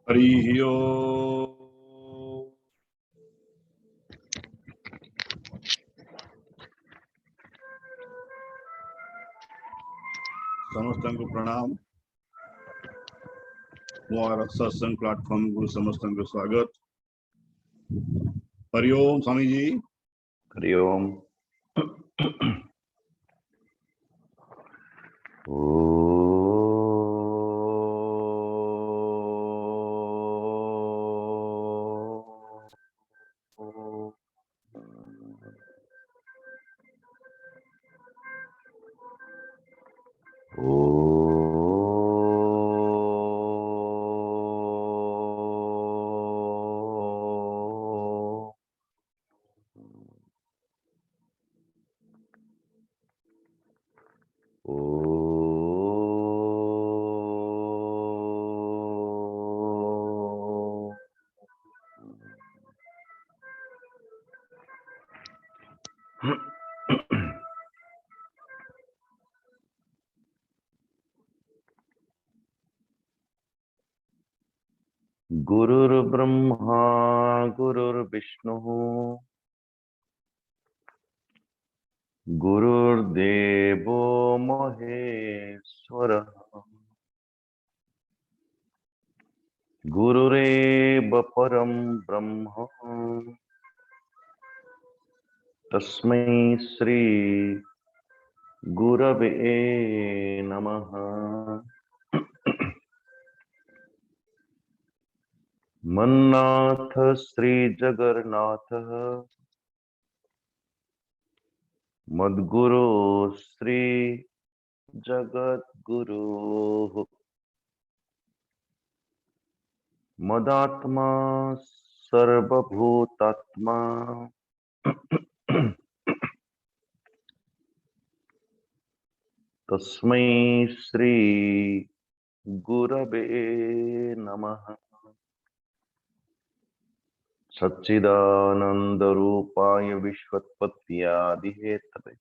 हरि ओम। समस्त को प्रणाम। मोर सत्संग प्लेटफॉर्म को समस्त को स्वागत। हरि ओम स्वामी जी। हरि ओम। गुरुर्ब्रह्मा गुरुर्विष्णु गुरुर्देवो महेश्वरः गुरुरेव परं ब्रह्म तस्मै श्री गुरवे नमः। मन्नाथ श्री जगन्नाथः मद्गुरो श्री जगद्गुरुः मदात्मा सर्वभूतात्मा तस्मै श्री गुरवे नमः। सच्चिदानंद रूपाय विश्वोत्पत्त्यादिहेतवे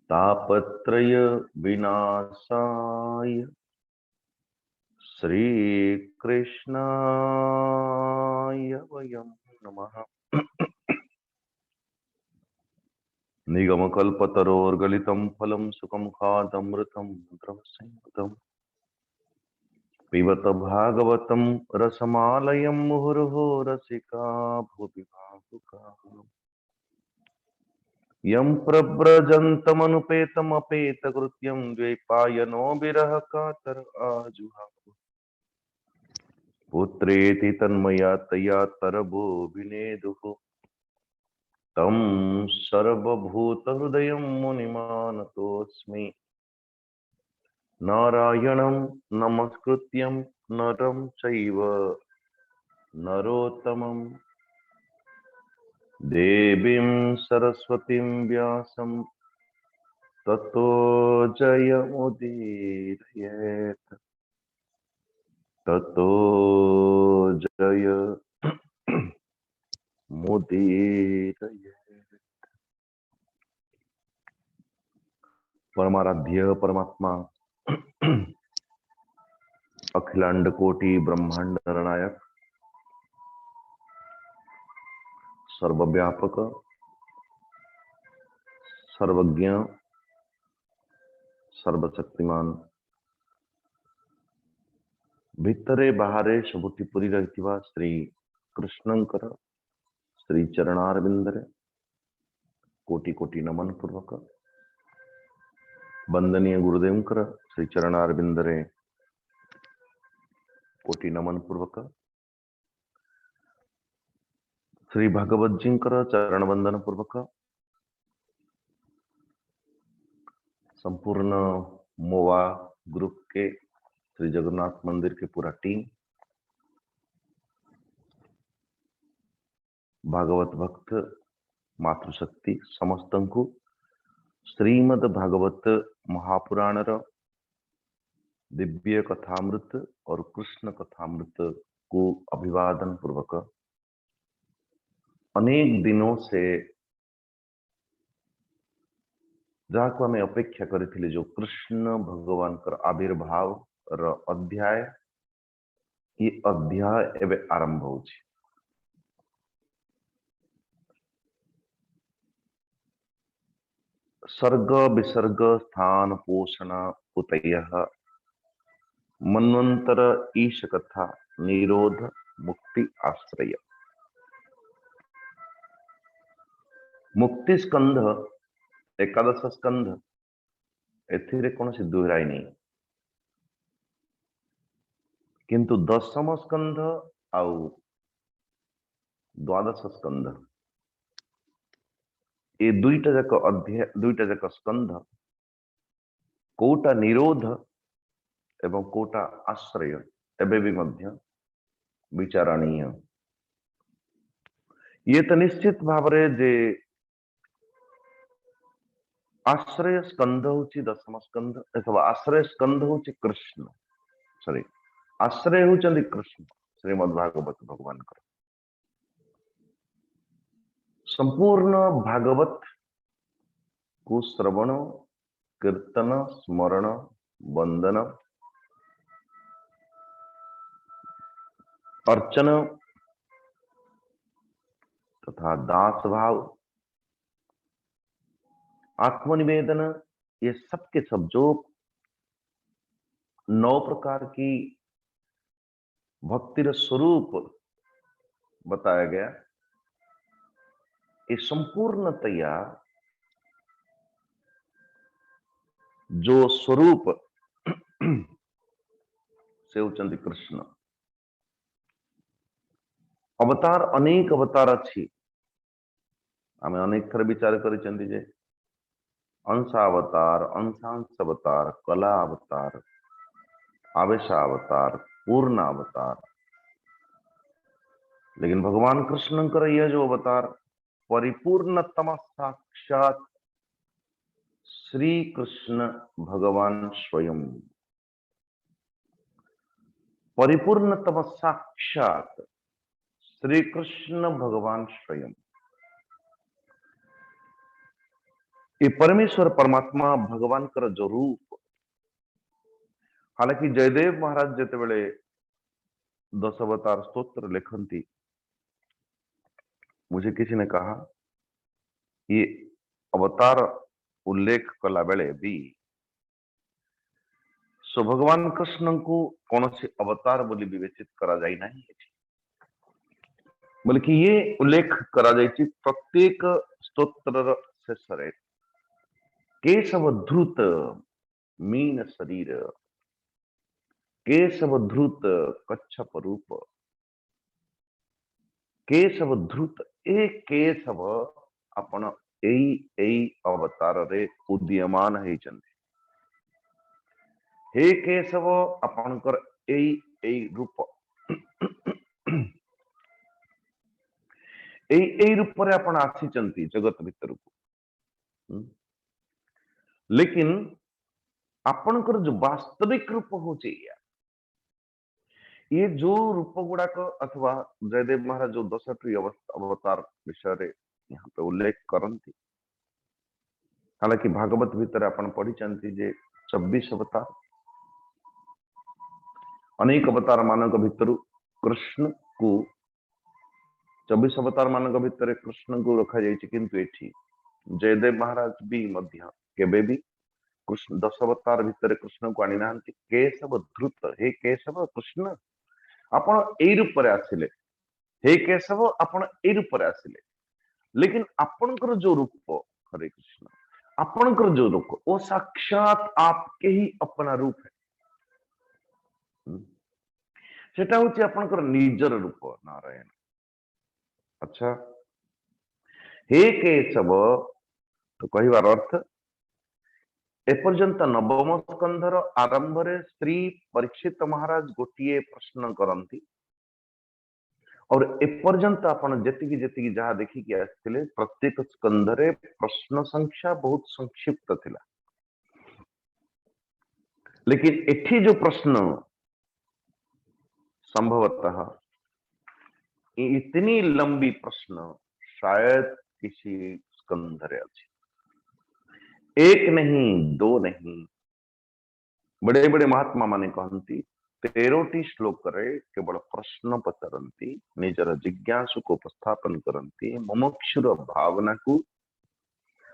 तापत्रय विनाशाय श्रीकृष्णाय वयं नमः। निगमकल्पतरोर्गलितं फलं सुखमुखादमृतं द्रवसंयुतं पिबत भागवतं रसमालयं मुहुर्मुहुः रसिका भुवि भावुकाः। यं प्रव्रजन्तमनुपेतमपेतकृत्यं द्वैपायनो विरह कातर आजुहाव। पुत्रेति तन्मया तरबो विनेदुः तं सर्वभूतहृदयं मुनिमानतोऽस्मि। नारायणं नमस्कृत्यं नरं चैव नरोत्तमं देवीं सरस्वतीं व्यासं ततो जयमुदीरयेत्। ततो जय मुदीरयेत्। परमाराध्य परमात्मा अखिलांड कोटि ब्रह्मांड निर्णायक सर्वव्यापक सर्वज्ञ सर्वशक्तिमान भितरे बाहरे सबुठी पुरी रहिथिबा श्री कृष्णंकर श्री चरणारविंदरे कोटि कोटि नमन पूर्वक वंदनीय गुरुदेवंकर श्री चरणारविंदरे कोटि नमन पूर्वक श्री भागवत जींकर चरण वंदन पूर्वक संपूर्ण मोवा ग्रुप के श्री जगन्नाथ मंदिर के पूरा टीम, भागवत भक्त मातृशक्ति समस्तंकु श्रीमद भागवत महापुराणर दिव्य कथामृत और कृष्ण कथामृत को अभिवादन पूर्वक अनेक दिनों से जहाँ आम अपेक्षा करिथिले जो कृष्ण भगवान आविर्भाव र अध्याय ये अध्याय एवं आरंभ होछि। सर्ग विसर्ग स्थान पोषण उतयः मन्वंतर ईश कथा निरोध मुक्ति आश्रय। मुक्ति स्कंध एकादश स्कंध एथिरे कौन सी दुहराई नहीं, किंतु दशम स्कंध आउ द्वादश स्कंध ये दुईटा जाक अध्याय दुईटा जाक स्कंध कोटा निरोध एवं कोटा आश्रय एबे भी मध्य विचारणीय। ये तो निश्चित भाव जे आश्रय स्कंध होची दशम स्कंध अथवा आश्रय स्कंध होची कृष्ण सॉरी आश्रय होचंदी कृष्ण श्रीमद्भागवत भगवान कर संपूर्ण भागवत को श्रवण कीर्तन स्मरण वंदन अर्चन तथा दास भाव आत्मनिवेदन ये सब के सब जो 9 प्रकार की भक्ति स्वरूप बताया गया, ये संपूर्णतया जो स्वरूप से उचंदी कृष्ण अवतार अनेक अवतार अच्छी आम अनेक थर विचार करिसेंती जे अंशावतार अंशांश अवतार कला अवतार आवेशावतार पूर्णावतार, लेकिन भगवान कृष्ण कर यह जो अवतार परिपूर्णतम साक्षात श्री कृष्ण भगवान स्वयं परिपूर्णतम साक्षात श्री कृष्ण भगवान स्वयं ये परमेश्वर परमात्मा भगवान कर जो रूप। हालांकि जयदेव महाराज जिते बड़े 10 अवतार स्तोत्र लिखंती मुझे किसी ने कहा ये अवतार उल्लेख कला बेले भी सो भगवान कृष्ण को कौन से अवतार बोली विवेचित करा जाए नहीं, बल्कि ये उल्लेख करा जाए प्रत्येक स्तोत्र शेषरे केशव ध्रुत मीन शरीर केशव ध्रुत कच्छप रूप केशव ध्रुत ए केशव अपन एई अवतार रे उदीयमान है चंदे। हे केशव आपनकर एई रूप एई रूप रे आपण आसी चंती जगत भीतर को, लेकिन आपनकर जो वास्तविक रूप होचे ये जो रूप गुड़ाक अथवा जयदेव महाराज जो 10टी अवतार विषय रे यहाँ पे उल्लेख करती, हालांकि भागवत भीतर आपण पढ़ी चंती जे 26 अवतार अनेक अवतार मानक भितर कृष्ण को 24 अवतार मानक भितर कृष्ण को रखा जाइए, किंतु एठी जयदेव महाराज भी मध्य केबे भी कृष्ण 10 अवतार भितर कृष्ण को आनी नांती। केशव ध्रुत हे केशव कृष्ण आपण एई रूप रे आसिले, हे केशव आपण एई रूप रे आसिले, लेकिन आपनकर जो रूप हरे कृष्ण आपनकर जो रूप वो साक्षात आपके ही अपना रूप है, सेटा होची आपनकर निजर रूप नारायण। अच्छा हे केशव तो कहबार अर्थ एपर्यंत नवम स्कंधर आरंभ रे श्री परीक्षित महाराज गोटे प्रश्न करती और एपर्यंत आपण जेतिकी जेतिकी जहा देखिकी आसिले प्रत्येक स्कंधरे प्रश्न संख्या बहुत संक्षिप्त थिला। लेकिन एठी जो प्रश्न संभवतः इतनी लंबी प्रश्न शायद किसी स्कंध रे अछि, एक नहीं दो नहीं, बड़े बड़े महात्मा माने कहती 13टी श्लोक रे केवल प्रश्न पचारती, निजर जिज्ञासु को उपस्थापन करती, मुमुक्षुर भावना को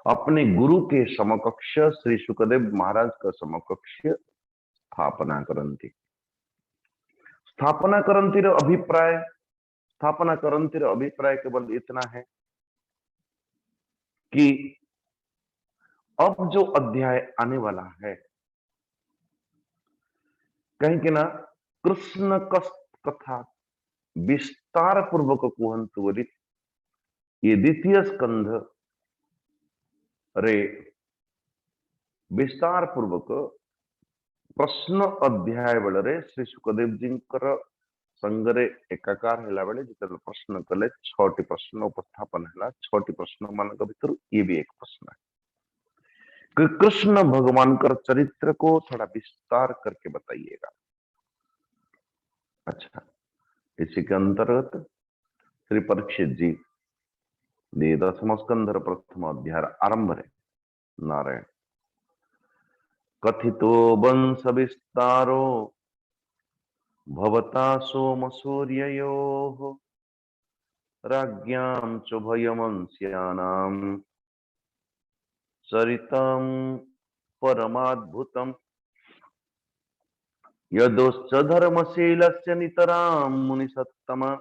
अपने गुरु के समकक्ष श्री सुखदेव महाराज का समकक्ष स्थापना करती। स्थापना करती अभिप्राय केवल इतना है कि अब जो अध्याय आने वाला है, कहीं के ना कृष्ण कथा विस्तार पूर्वक कुहंतु बोली, ये द्वितीय स्कंध रे विस्तार पूर्वक प्रश्न अध्याय बेले श्री सुखदेव जी संगरे एकाकार है बेले जो प्रश्न कले 6टी प्रश्न उपस्थापन है, 6टी प्रश्न मान भीतर ये भी एक प्रश्न है कि कृष्ण भगवान का चरित्र को थोड़ा विस्तार करके बताइएगा। अच्छा, इसी के अंतर्गत श्री परीक्षित जी 10वां स्कंधर प्रथम अध्याय आरंभ है। नारायण कथितो वंश विस्तारो भवता सोम सूर्ययोः राज्ञां च भयमंस्यानां चरितं परमाद्भुतम् यदोश्च धर्मशीलस्य नितरां मुनिसत्तम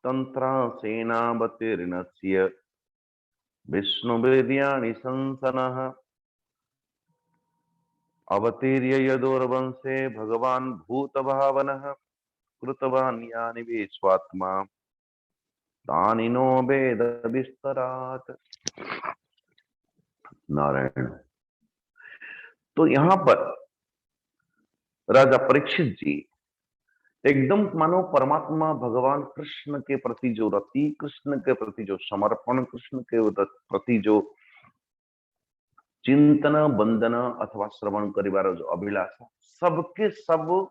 तन्त्रासेनावतीर्णस्य विष्णुवेद्यानि संसनः अवतीर्य यदोर्वंशे भगवान् भूतभावनः कृतवान् यानि विश्वात्मा तानि नो वेद विस्तरात्। नारायण। तो यहां पर राजा परीक्षित जी एकदम मानो परमात्मा भगवान कृष्ण के प्रति जो रति, कृष्ण के प्रति जो समर्पण, कृष्ण के प्रति जो चिंतन वंदन अथवा श्रवण करिवार जो अभिलाषा, सबके सब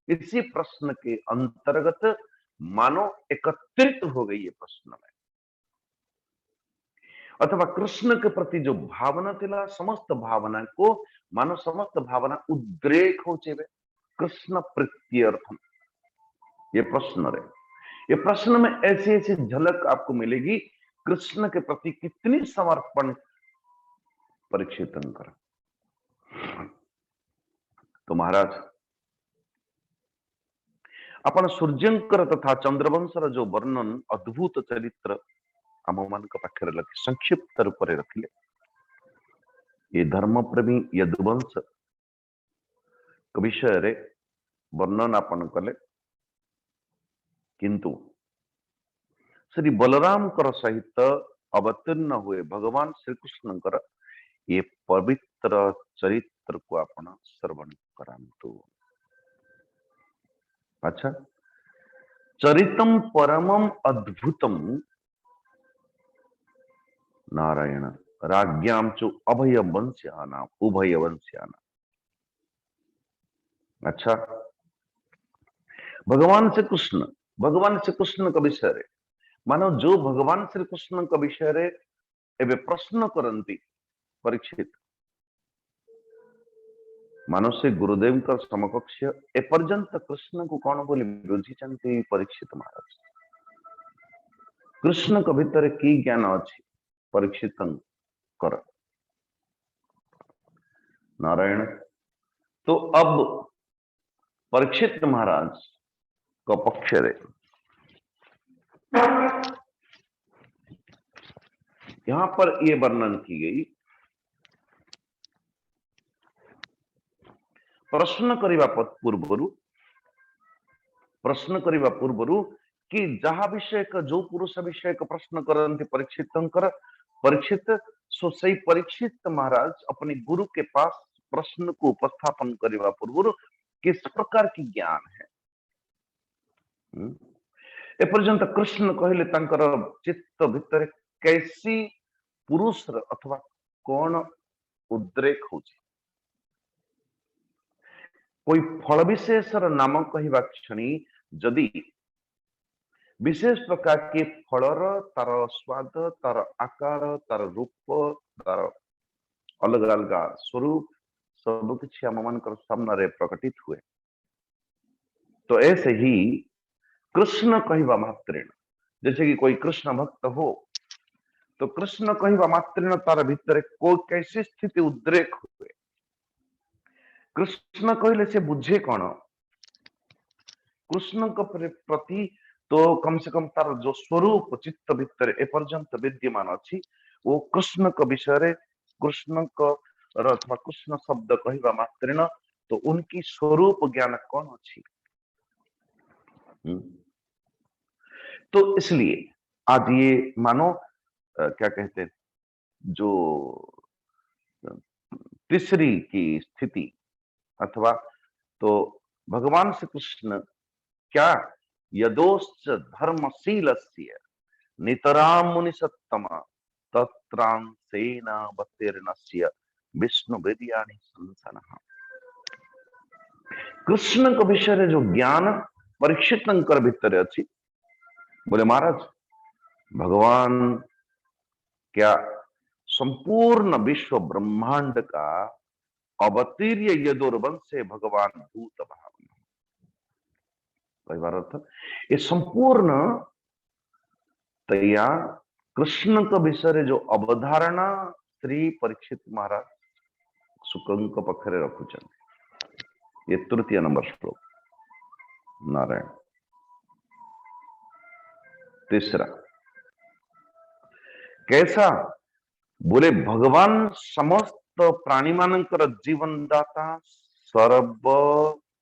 इसी प्रश्न के अंतर्गत मानो एकत्रित हो गई ये प्रश्न में, अथवा कृष्ण के प्रति जो भावना थिला समस्त भावना को मानो समस्त भावना उद्रेक हो चेवे कृष्ण प्रीत्यर्थम। ये प्रश्न रहे, ये प्रश्न में ऐसी ऐसी झलक आपको मिलेगी कृष्ण के प्रति कितनी समर्पण परीक्षित कर। तो महाराज अपन सूर्यंकर तथा चंद्रवंशर जो वर्णन अद्भुत चरित्र आम मान पाखे लखी संक्षिप्त रूप से रखिले। ये धर्मप्रेमी यदुवंश विषय रे वर्णन आपन कले, किंतु श्री बलराम कर सहित अवतीर्ण हुए भगवान श्री कृष्ण कर ये पवित्र चरित्र को आपण श्रवण करांतु। अच्छा, चरितम परमम अद्भुतम नारायण राज्ञाम चो अभय वंश्याना उभय वंश्याना। अच्छा, भगवान श्री कृष्ण का विषय रे मानो जो भगवान श्री कृष्ण का विषय रे एबे प्रश्न करंती परीक्षित, मानो से गुरुदेव का समकक्ष एपर्यंत कृष्ण को कौन बोली बुझी चंती परीक्षित महाराज। कृष्ण का भीतर की ज्ञान अच्छी परीक्षित कर। नारायण। तो अब परीक्षित महाराज का पक्ष रे यहां पर यह वर्णन की गई, प्रश्न करने पूर्वरु कि जहा विषय का जो पुरुष विषय का प्रश्न करते परीक्षित सो सही परीक्षित महाराज अपने गुरु के पास प्रश्न को उपस्थापन करने पूर्व किस प्रकार की ज्ञान है एपर्यंत कृष्ण कहले तांकर चित्त भितर कैसी पुरुष अथवा कौन उद्रेक हो। कोई फल विशेषर नाम कहवा क्षणी जदि विशेष प्रकार के फलर तार स्वाद, तार आकार, तार रूप, तार अलग अलग स्वरूप सब किसी आम मान सामने प्रकटित हुए, तो ऐसे ही कृष्ण कहवा मात्रेण, जैसे कि कोई कृष्ण भक्त हो तो कृष्ण कहवा मात्रेण तार भीतर कोई कैसी स्थिति उद्रेक हुए। कृष्ण कहले से बुझे कौन, कृष्ण प्रति तो कम से कम तार जो स्वरूप चित्त भीतर एपर्यंत विद्यमान अच्छी वो कृष्ण का विषय, कृष्ण का अथवा कृष्ण शब्द कहवा मात्रेण तो उनकी स्वरूप ज्ञान कौन अच्छी। तो इसलिए आज ये मानो क्या कहते हैं, जो तीसरी की स्थिति अथवा तो भगवान श्री कृष्ण क्या यदोश्च धर्मशीलस्य नितराम मुनि सत्तमा तत्रांसेनावतीर्णस्य विष्णु विद्यानि संसनः। कृष्ण के विषय जो ज्ञान परीक्षित भीतर अच्छी, बोले महाराज भगवान क्या संपूर्ण विश्व ब्रह्मांड का अवतीर्य यदुर्वंश से भगवान भूत भावना, कई बार अर्थ ये संपूर्ण तैया कृष्ण का विषय जो अवधारणा श्री परीक्षित महाराज सुकंक पखरे रखुचंद। ये तृतीय नंबर श्लोक नारायण। तीसरा कैसा, बोले भगवान समस्त प्राणी मानकर जीवन दाता सर्व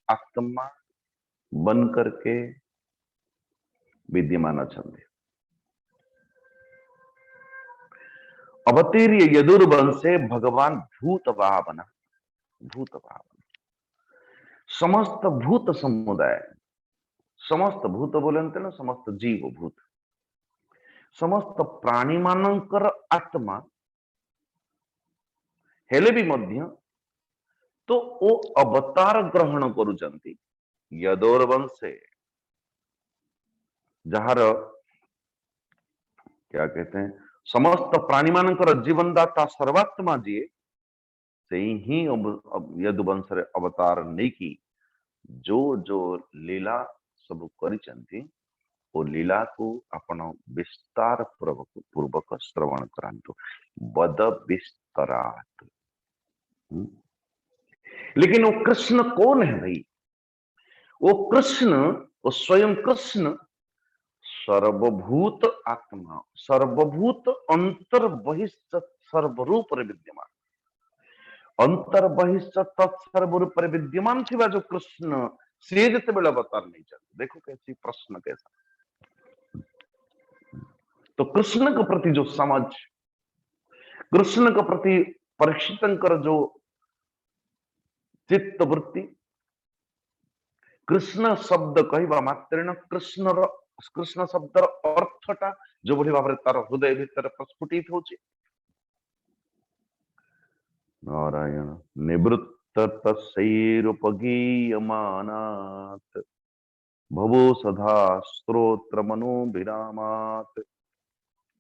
आत्मा बन करके विद्यमान अछंते। अवतीर्य यदुर्वंशे भगवान भूत भावना, भूत भावना समस्त भूत समुदाय, समस्त भूत बोलते ना समस्त जीव भूत, समस्त प्राणी मानकर आत्मा हेले भी मध्य तो वो अवतार ग्रहण करुचंती यदुर्वंशे, जार क्या कहते हैं समस्त प्राणी मानकर जीवनदाता सर्वात्मा जी से ही यदुवंश अवतार नहीं की जो जो लीला सब करिचंती वो लीला को अपन विस्तार पूर्वक श्रवण करांतु बद विस्तरात। लेकिन वो कृष्ण कौन है भाई, वो कृष्ण वो स्वयं कृष्ण सर्वभूत आत्मा, सर्वभूत अंतर बहिष्ठ सर्वरूप विद्यमान, अंतर बहिष्ठ तत्सर्वरूप विद्यमान थी जो कृष्ण से जिते बेले अवतार नहीं चलते। देखो कैसी प्रश्न कैसा, तो कृष्ण के प्रति जो समझ, कृष्ण के प्रति परीक्षित जो चित्त वृत्ति, कृष्ण शब्द कहवा मात्रेण कृष्ण कृष्ण शब्द अर्थटा जो बड़ी भाव तार हृदय भीतर प्रस्फुटित होची। नारायण निवृत्त तस्यैरुपगीयमानात् भवो सदा स्तोत्र मनोभिरामात्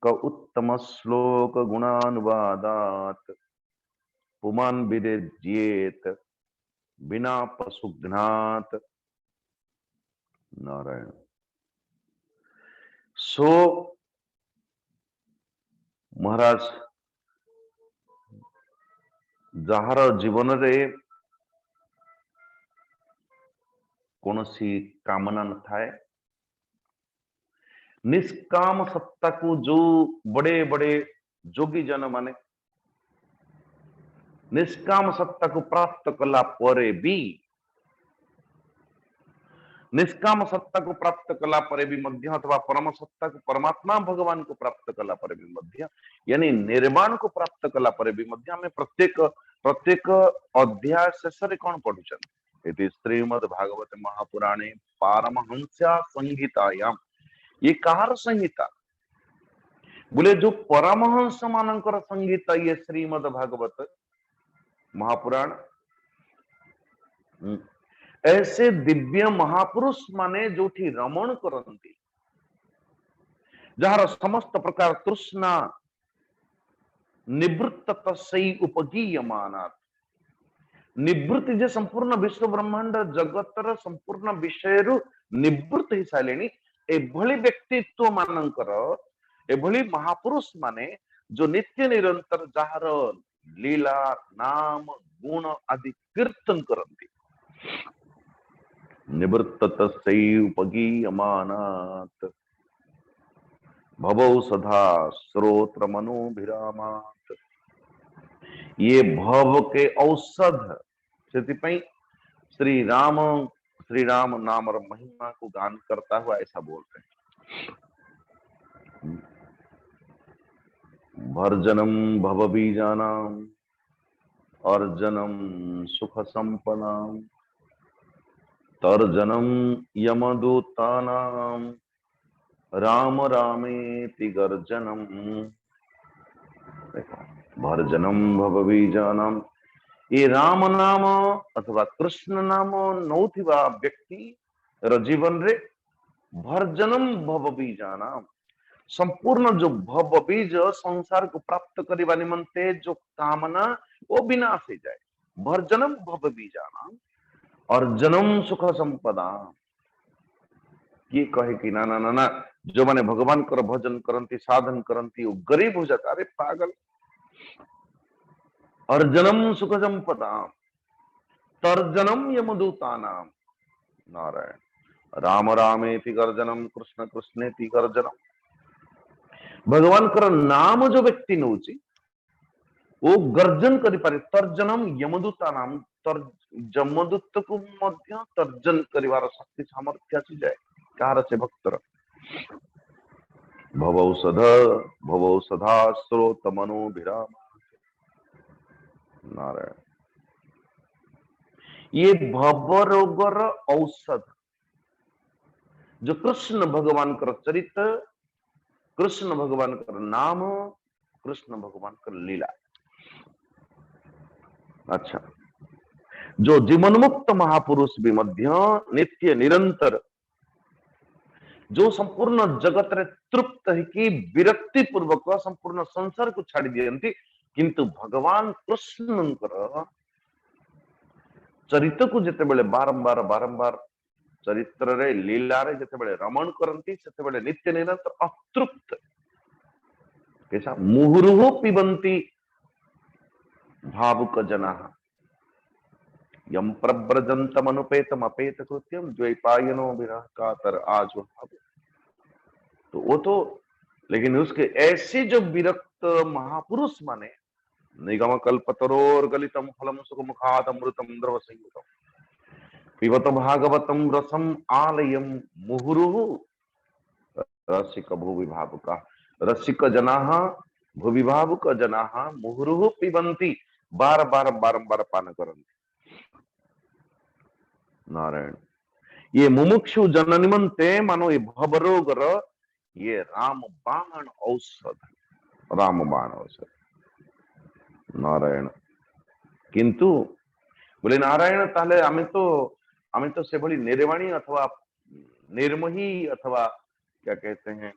क उत्तम श्लोक गुणानुवादात् पुमान् विरेज्येत बिना पशुघ्नात्। नारायण सो महाराज जार जीवन रे कौन सी कामना न थाए, निष्काम सत्ता को जो बड़े बड़े जोगी जन माने निष्काम सत्ता को प्राप्त कला परे भी, निष्काम सत्ता को प्राप्त कला परे भी मध्य अथवा परम सत्ता को परमात्मा भगवान को प्राप्त कला परे भी मध्य, यानी निर्वाण को प्राप्त कला परे भी मध्य हमें प्रत्येक प्रत्येक अध्याय शेष कौन पढ़ुचन इति श्रीमद् भागवत महापुराणे पारमहंस्या संहितायाम। ये कहार संहिता, बोले जो परमहंस मानकर संहिता ये श्रीमद् भागवत महापुराण ऐसे दिव्य महापुरुष माने जोठी रमण करती, जार समस्त प्रकार तृष्णा निवृत्त तस्यै उपगीयमानात्, निवृत्ति जे संपूर्ण विश्व ब्रह्मांड जगतर संपूर्ण विषय निवृत्त ही सारे एभली व्यक्तित्व मानकर एभली महापुरुष माने जो नित्य निरंतर जार लीला नाम गुण आदि कीर्तन करती, निवृत्त तस्यै उपगीयमानात् भवौ सदा श्रोत्र मनोभिरामात्। ये भव के औषध से श्री राम नाम और महिमा को गान करता हुआ ऐसा बोल रहे हैं। भर्जनम भव बीजानाम अर्जनम सुख संपन्नाम तर्जनम यमदूतानाम राम रामेति गर्जनम। भर्जनम भव बीजानाम, ये राम नाम अथवा कृष्ण नाम नौथिबा व्यक्ति जीवन रे भर्जनम भव बीजानाम, संपूर्ण जो भव बीज संसार को प्राप्त करने निमंते जो कामना वो विनाश हो जाए। भर्जनम भव बीजानाम अर्जनम सुख संपदा, ये कहे कि ना ना ना ना, जो माने भगवान कर भजन करती साधन करती वो गरीब हो जाता। अरे पागल, अर्जनम सुख संपदा तर्जनम यमदूतानाम, नारायण राम रामेति गर्जनम कृष्ण कृष्णेति गर्जनम। भगवान कर नाम जो व्यक्ति नौची वो गर्जन करि पारे। तर्जनम यमदूतानाम, जमदूत को मध्य तर्जन करिवार शक्ति सामर्थ्य आसी जाए कार से भक्तर। भवौ सदा श्रोत मनोभिराम, नारायण। ये भव रोगर औषध जो कृष्ण भगवान कर चरित्र, कृष्ण भगवान कर नाम, कृष्ण भगवान कर लीला। अच्छा, जो जीवनमुक्त महापुरुष भी मध्य नित्य निरंतर जो संपूर्ण जगत रे तृप्त है कि विरक्ति पूर्वक संपूर्ण संसार को छाड़ी दियंती, किंतु भगवान कृष्ण चरित्र को जिते बेले बारंबार बारंबार चरित्र रे लीला रे जिते बेले रमण करती सेते बेले नित्य निरंतर अतृप्त कैसा मुहुर्मुहु पिबंती भावुक जना यम प्रव्रजंतम अनुपेतम अपेत कृत्यम द्वैपायनो विरह कातर आज भाव। तो वो तो, लेकिन उसके ऐसे जो विरक्त महापुरुष माने निगम कल्पतरोर गलितम फलम सुखमुखाद अमृतम द्रव संयुतम पिबत भागवतम रसम आलयम मुहुरुहु रसिक भूविभावुका, रसिक जनाः भूविभावुक जनाः मुहुरुहु पिबंती, बार बार बारंबार पान करंती। नारायण, ये मुमुक्षु जन निमंते मानो ये भवरोगर ये रामबाण औषध, रामबाण औषध। नारायण, किंतु बोले नारायण ताले आमे तो से भली निर्वाणी अथवा निर्मोही अथवा क्या कहते हैं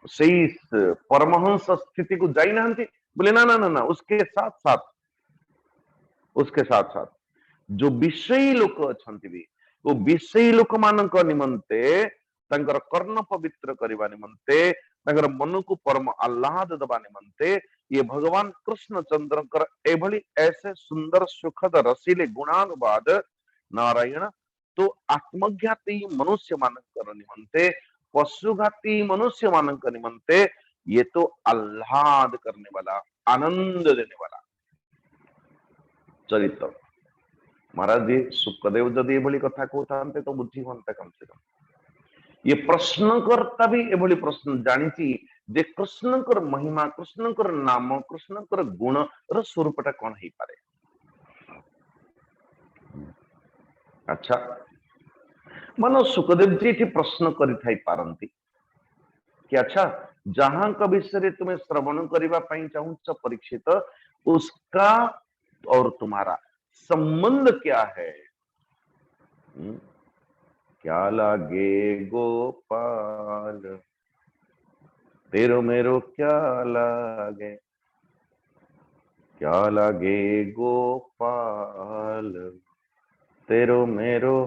सही परमहंस स्थिति को जाई नांती। बोले ना ना ना ना, उसके साथ साथ जो विषयी लोक अछंती भी वो विषयी लोक मानक निमंते तंकर कर्ण पवित्र करबा निमंते तंकर मन को परम आह्लाद दबा निमंते ये भगवान कृष्ण चंद्रकर एभली ऐसे सुंदर सुखद रसीले गुणानुवाद नारायण तो आत्मज्ञाती मनुष्य मानक निमंते पशुघाती मनुष्य मानक निमंते ये तो आह्लाद करने वाला आनंद देने वाला चरित्र। महाराज जी सुखदेव जदि एभली कथा कहते तो बुद्धि बनता कम से कम। ये प्रश्नकर्ता भी एभली प्रश्न जानी जे कृष्णकर महिमा कृष्णकर नाम कृष्णकर गुण र स्वरूपटा कौन ही पारे। अच्छा, मानो सुखदेव जी ये प्रश्न करि पारंती कि अच्छा जहां का विषय तुम्हें श्रवण करबा पई चाहूच परीक्षित, उसका और तुम्हारा संबंध क्या है। क्या लागे गोपाल, तेरो मेरो क्या लागे, क्या लागे गोपाल, तेरो मेरो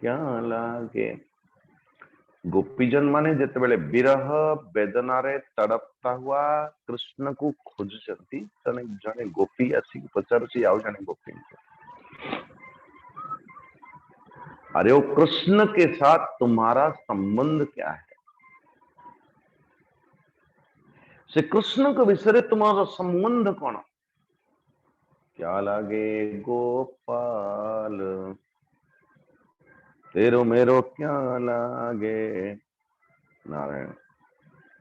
क्या लागे। गोपीजन माने जेतेबेले विरह वेदना रे तड़पता हुआ कृष्ण को खोजुचंती तने जने गोपी आसी पचारुची आउ जने गोपी को, अरे ओ कृष्ण के साथ तुम्हारा संबंध क्या है, से कृष्ण के विषय तुम्हारा संबंध कौन, क्या लागे गोपाल, तेरो मेरो क्या लागे। नारायण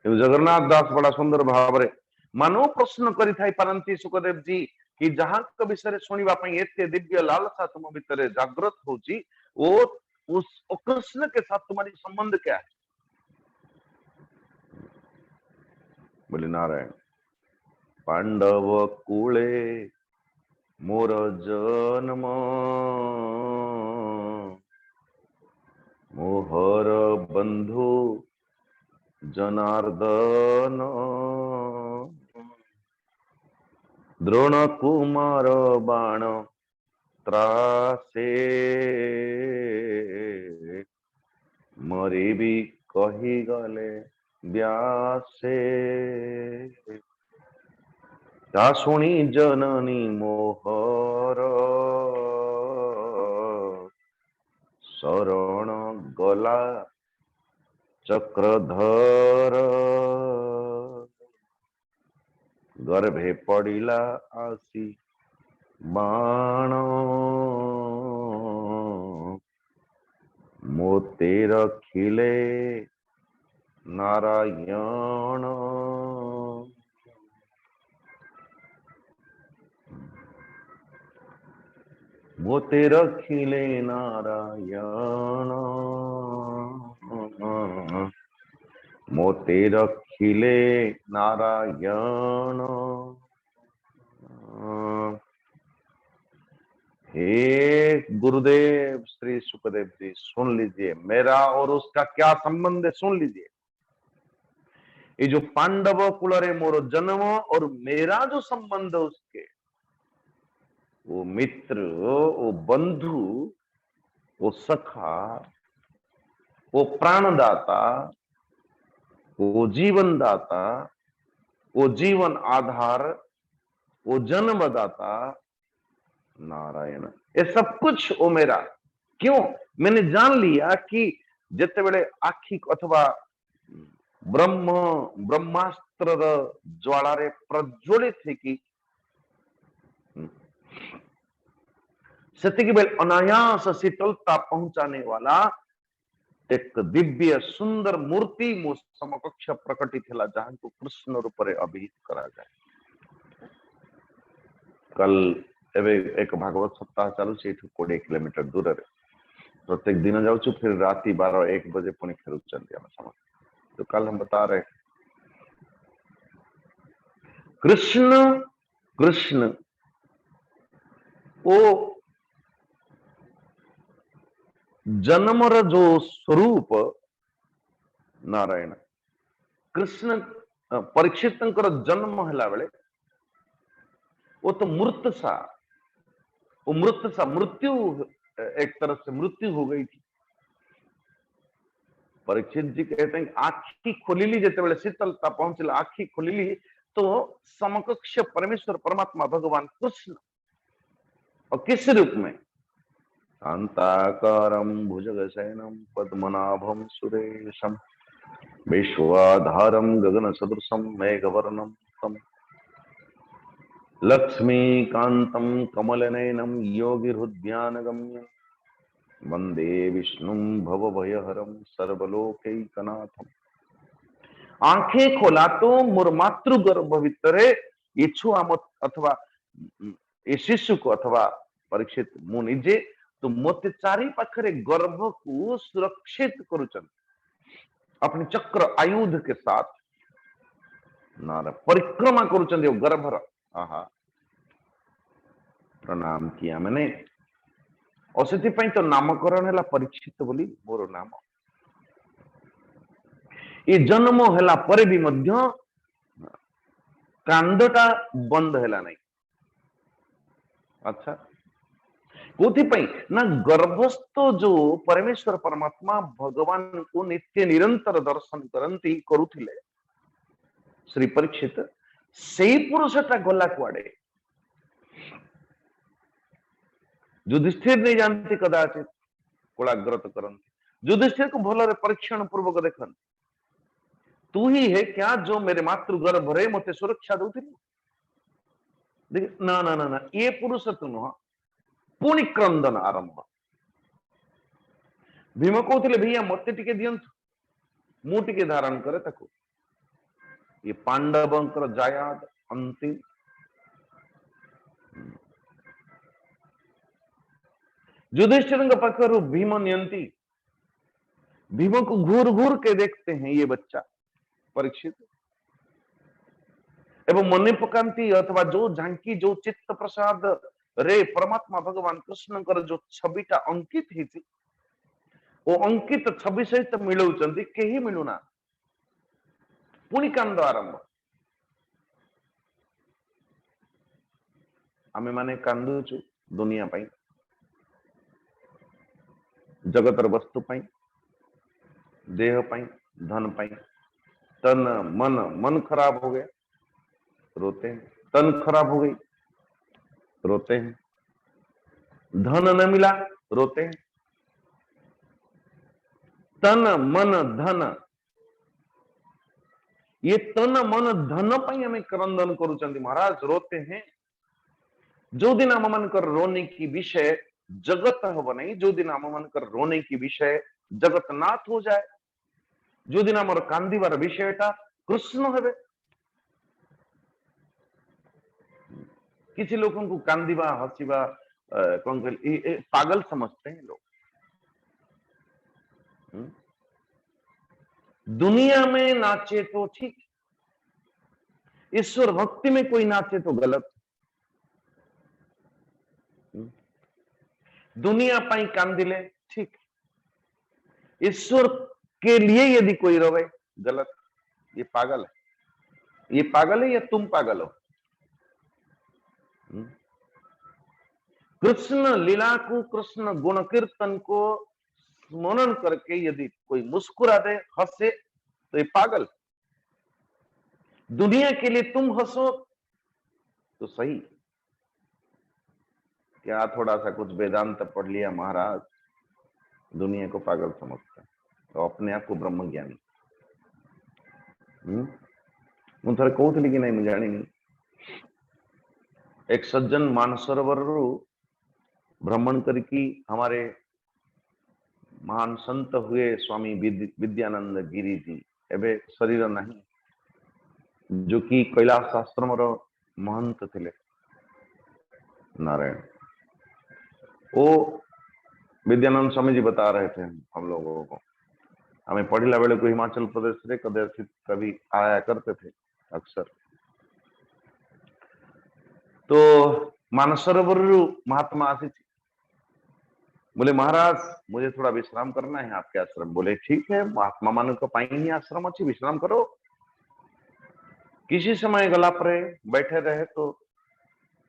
जगन्नाथ दास बड़ा सुंदर भाव रे मानो प्रश्न करि थाई पारंती सुखदेव जी कि जहां के विषय सुनिबा पई एते दिव्य लालसा तुम भीतर जागृत होची, वो उस कृष्ण के साथ तुम्हारी संबंध क्या है। बोले नारायण पांडव कूले मोर जन्म, मोहर बंधु जनार्दन, द्रोण कुमार बाण त्रासे, मरी भी कही गले व्यासे, ता शुणी जननी मोहर शरण गला चक्रधर, गर्भे पड़िला आसी बाण, मोते रखिले नारायण, मोते रखिले नारायण, मोते रखिले नारायण। हे गुरुदेव श्री सुखदेव जी सुन लीजिए, मेरा और उसका क्या संबंध है सुन लीजिए। ये जो पांडव कुल रे मोर जन्म और मेरा जो संबंध है उसके, वो मित्र, वो बंधु, वो सखा, वो प्राणदाता, वो जीवन दाता, वो जीवन आधार, वो जन्मदाता नारायण, ये सब कुछ वो मेरा। क्यों? मैंने जान लिया कि जिते बेले आखि अथवा ब्रह्मास्त्र ज्वाला रे प्रज्वलित है कि सेतिकी बेल अनायास शीतलता पहुंचाने वाला एक दिव्य सुंदर मूर्ति मो समकक्ष प्रकटित है जहां को कृष्ण रूप रे अभिहित करा जाए। कल एवं एक भागवत सप्ताह चालू से 20 किलोमीटर दूर रे प्रत्येक दिन जाऊँ, फिर राति 12-1 बजे पुणी फेर चलते समझ। तो कल हम बता रहे कृष्ण कृष्ण वो जन्मर जो स्वरूप नारायण कृष्ण परीक्षित जन्म है बेले वो तो मूर्त सा, वो मृत सा, मृत्यु एक तरह से मृत्यु हो गई थी। परीक्षित जी कहते हैं आखी खोलिली जिते बेले शीतलता पहुंचला, आखी खोलिली तो समकक्ष परमेश्वर परमात्मा भगवान कृष्ण, और किस रूप में? शांताकारं भुजगशयनं पद्मनाभं सुरेशं विश्वाधारं गगनसदृशं मेघवर्णं तं लक्ष्मीकान्तं कमलनयनं योगिहृद्यानगम्यं वंदे विष्णुं भवभयहरं सर्वलोकैकनाथम्। आंखें खोला तो मोर मातृ गर्भ भितरे ये छुआ मत अथवा ये शिशु को अथवा परीक्षित मु निजे तो मत चारि पाखरे गर्भ को सुरक्षित करुचन अपने चक्र आयुध के साथ नार परिक्रमा करुचन गर्भर। आहा प्रणाम किया मैंने और से तो नामकरण है परीक्षित बोली मोर नाम। ये जन्म है पर भी मध्य कांदटा बंद है नहीं। अच्छा कोथिपाई ना गर्भस्थ जो परमेश्वर परमात्मा भगवान को नित्य निरंतर दर्शन करती करुथिले श्री परीक्षित से पुरुषटा गला कुआडे युधिष्ठिर नहीं जानती कदाचित कोलाग्रत करती युधिष्ठिर को भल परीक्षण पूर्वक देखन तू ही है क्या जो मेरे मातृगर्भ रे मते सुरक्षा देख ना ना ना ना ये पुरुष तु नुह पुणी क्रंदन आरंभ भीम कहते भैया मत टिके दियंतु मु टिके धारण करे ताको ये पांडवंकर जायाद अंतिम युधिष्ठिर पाखर भीम नियंती भीम को घूर घूर के देखते हैं ये बच्चा परीक्षित एवं मन पकांती अथवा जो झांकी जो चित्त प्रसाद रे परमात्मा भगवान कृष्ण जो छविटा अंकित ही वो अंकित छवि सहित मिलौचंदी केही मिलुना पुणी कांद आरंभ आमे माने कांदुचु दुनिया पाई जगतर वस्तु पाई देह पाई धन पाई तन मन मन खराब हो गया रोते हैं तन खराब हो गई रोते हैं धन न मिला रोते हैं तन मन धन ये तन मन धन पाई हमें क्रंदन करुचंदी महाराज रोते हैं जो दिन आम मानकर रोने की विषय जगत हब नहीं जो दिन आम मानकर रोने की विषय जगत नाथ हो जाए जो दिन आमर कांदीबार विषयटा कृष्ण हेबे किसी लोगों को कांदीबा हसीबा कौन कहल पागल समझते हैं लोग दुनिया में नाचे तो ठीक ईश्वर भक्ति में कोई नाचे तो गलत दुनिया पाई कांदिले ठीक ईश्वर के लिए यदि कोई रोवे गलत ये पागल है या तुम पागल हो कृष्ण लीला को कृष्ण गुण कीर्तन को स्मरण करके यदि कोई मुस्कुरा दे हंसे तो ये पागल दुनिया के लिए तुम हंसो तो सही क्या थोड़ा सा कुछ वेदांत पढ़ लिया महाराज दुनिया को पागल समझता है तो अपने आप को ब्रह्म ज्ञानी मुझे थोड़े कहती कि नहीं मुझे जानी नहीं एक सज्जन मानसरोवर भ्रमण करके हमारे महान संत हुए स्वामी विद्यानंद गिरी जी एवं शरीर नहीं जो कि कैलाश आश्रम महंत थे नारायण वो विद्यानंद स्वामी जी बता रहे थे हम लोगों को हमें पढ़िला बेले को हिमाचल प्रदेश से कदाचित कभी आया करते थे अक्सर तो मानसरोवर महात्मा आसी बोले महाराज मुझे थोड़ा विश्राम करना है आपके आश्रम बोले ठीक है महात्मा मान को पाई ही आश्रम अच्छी विश्राम करो किसी समय गला पर बैठे रहे तो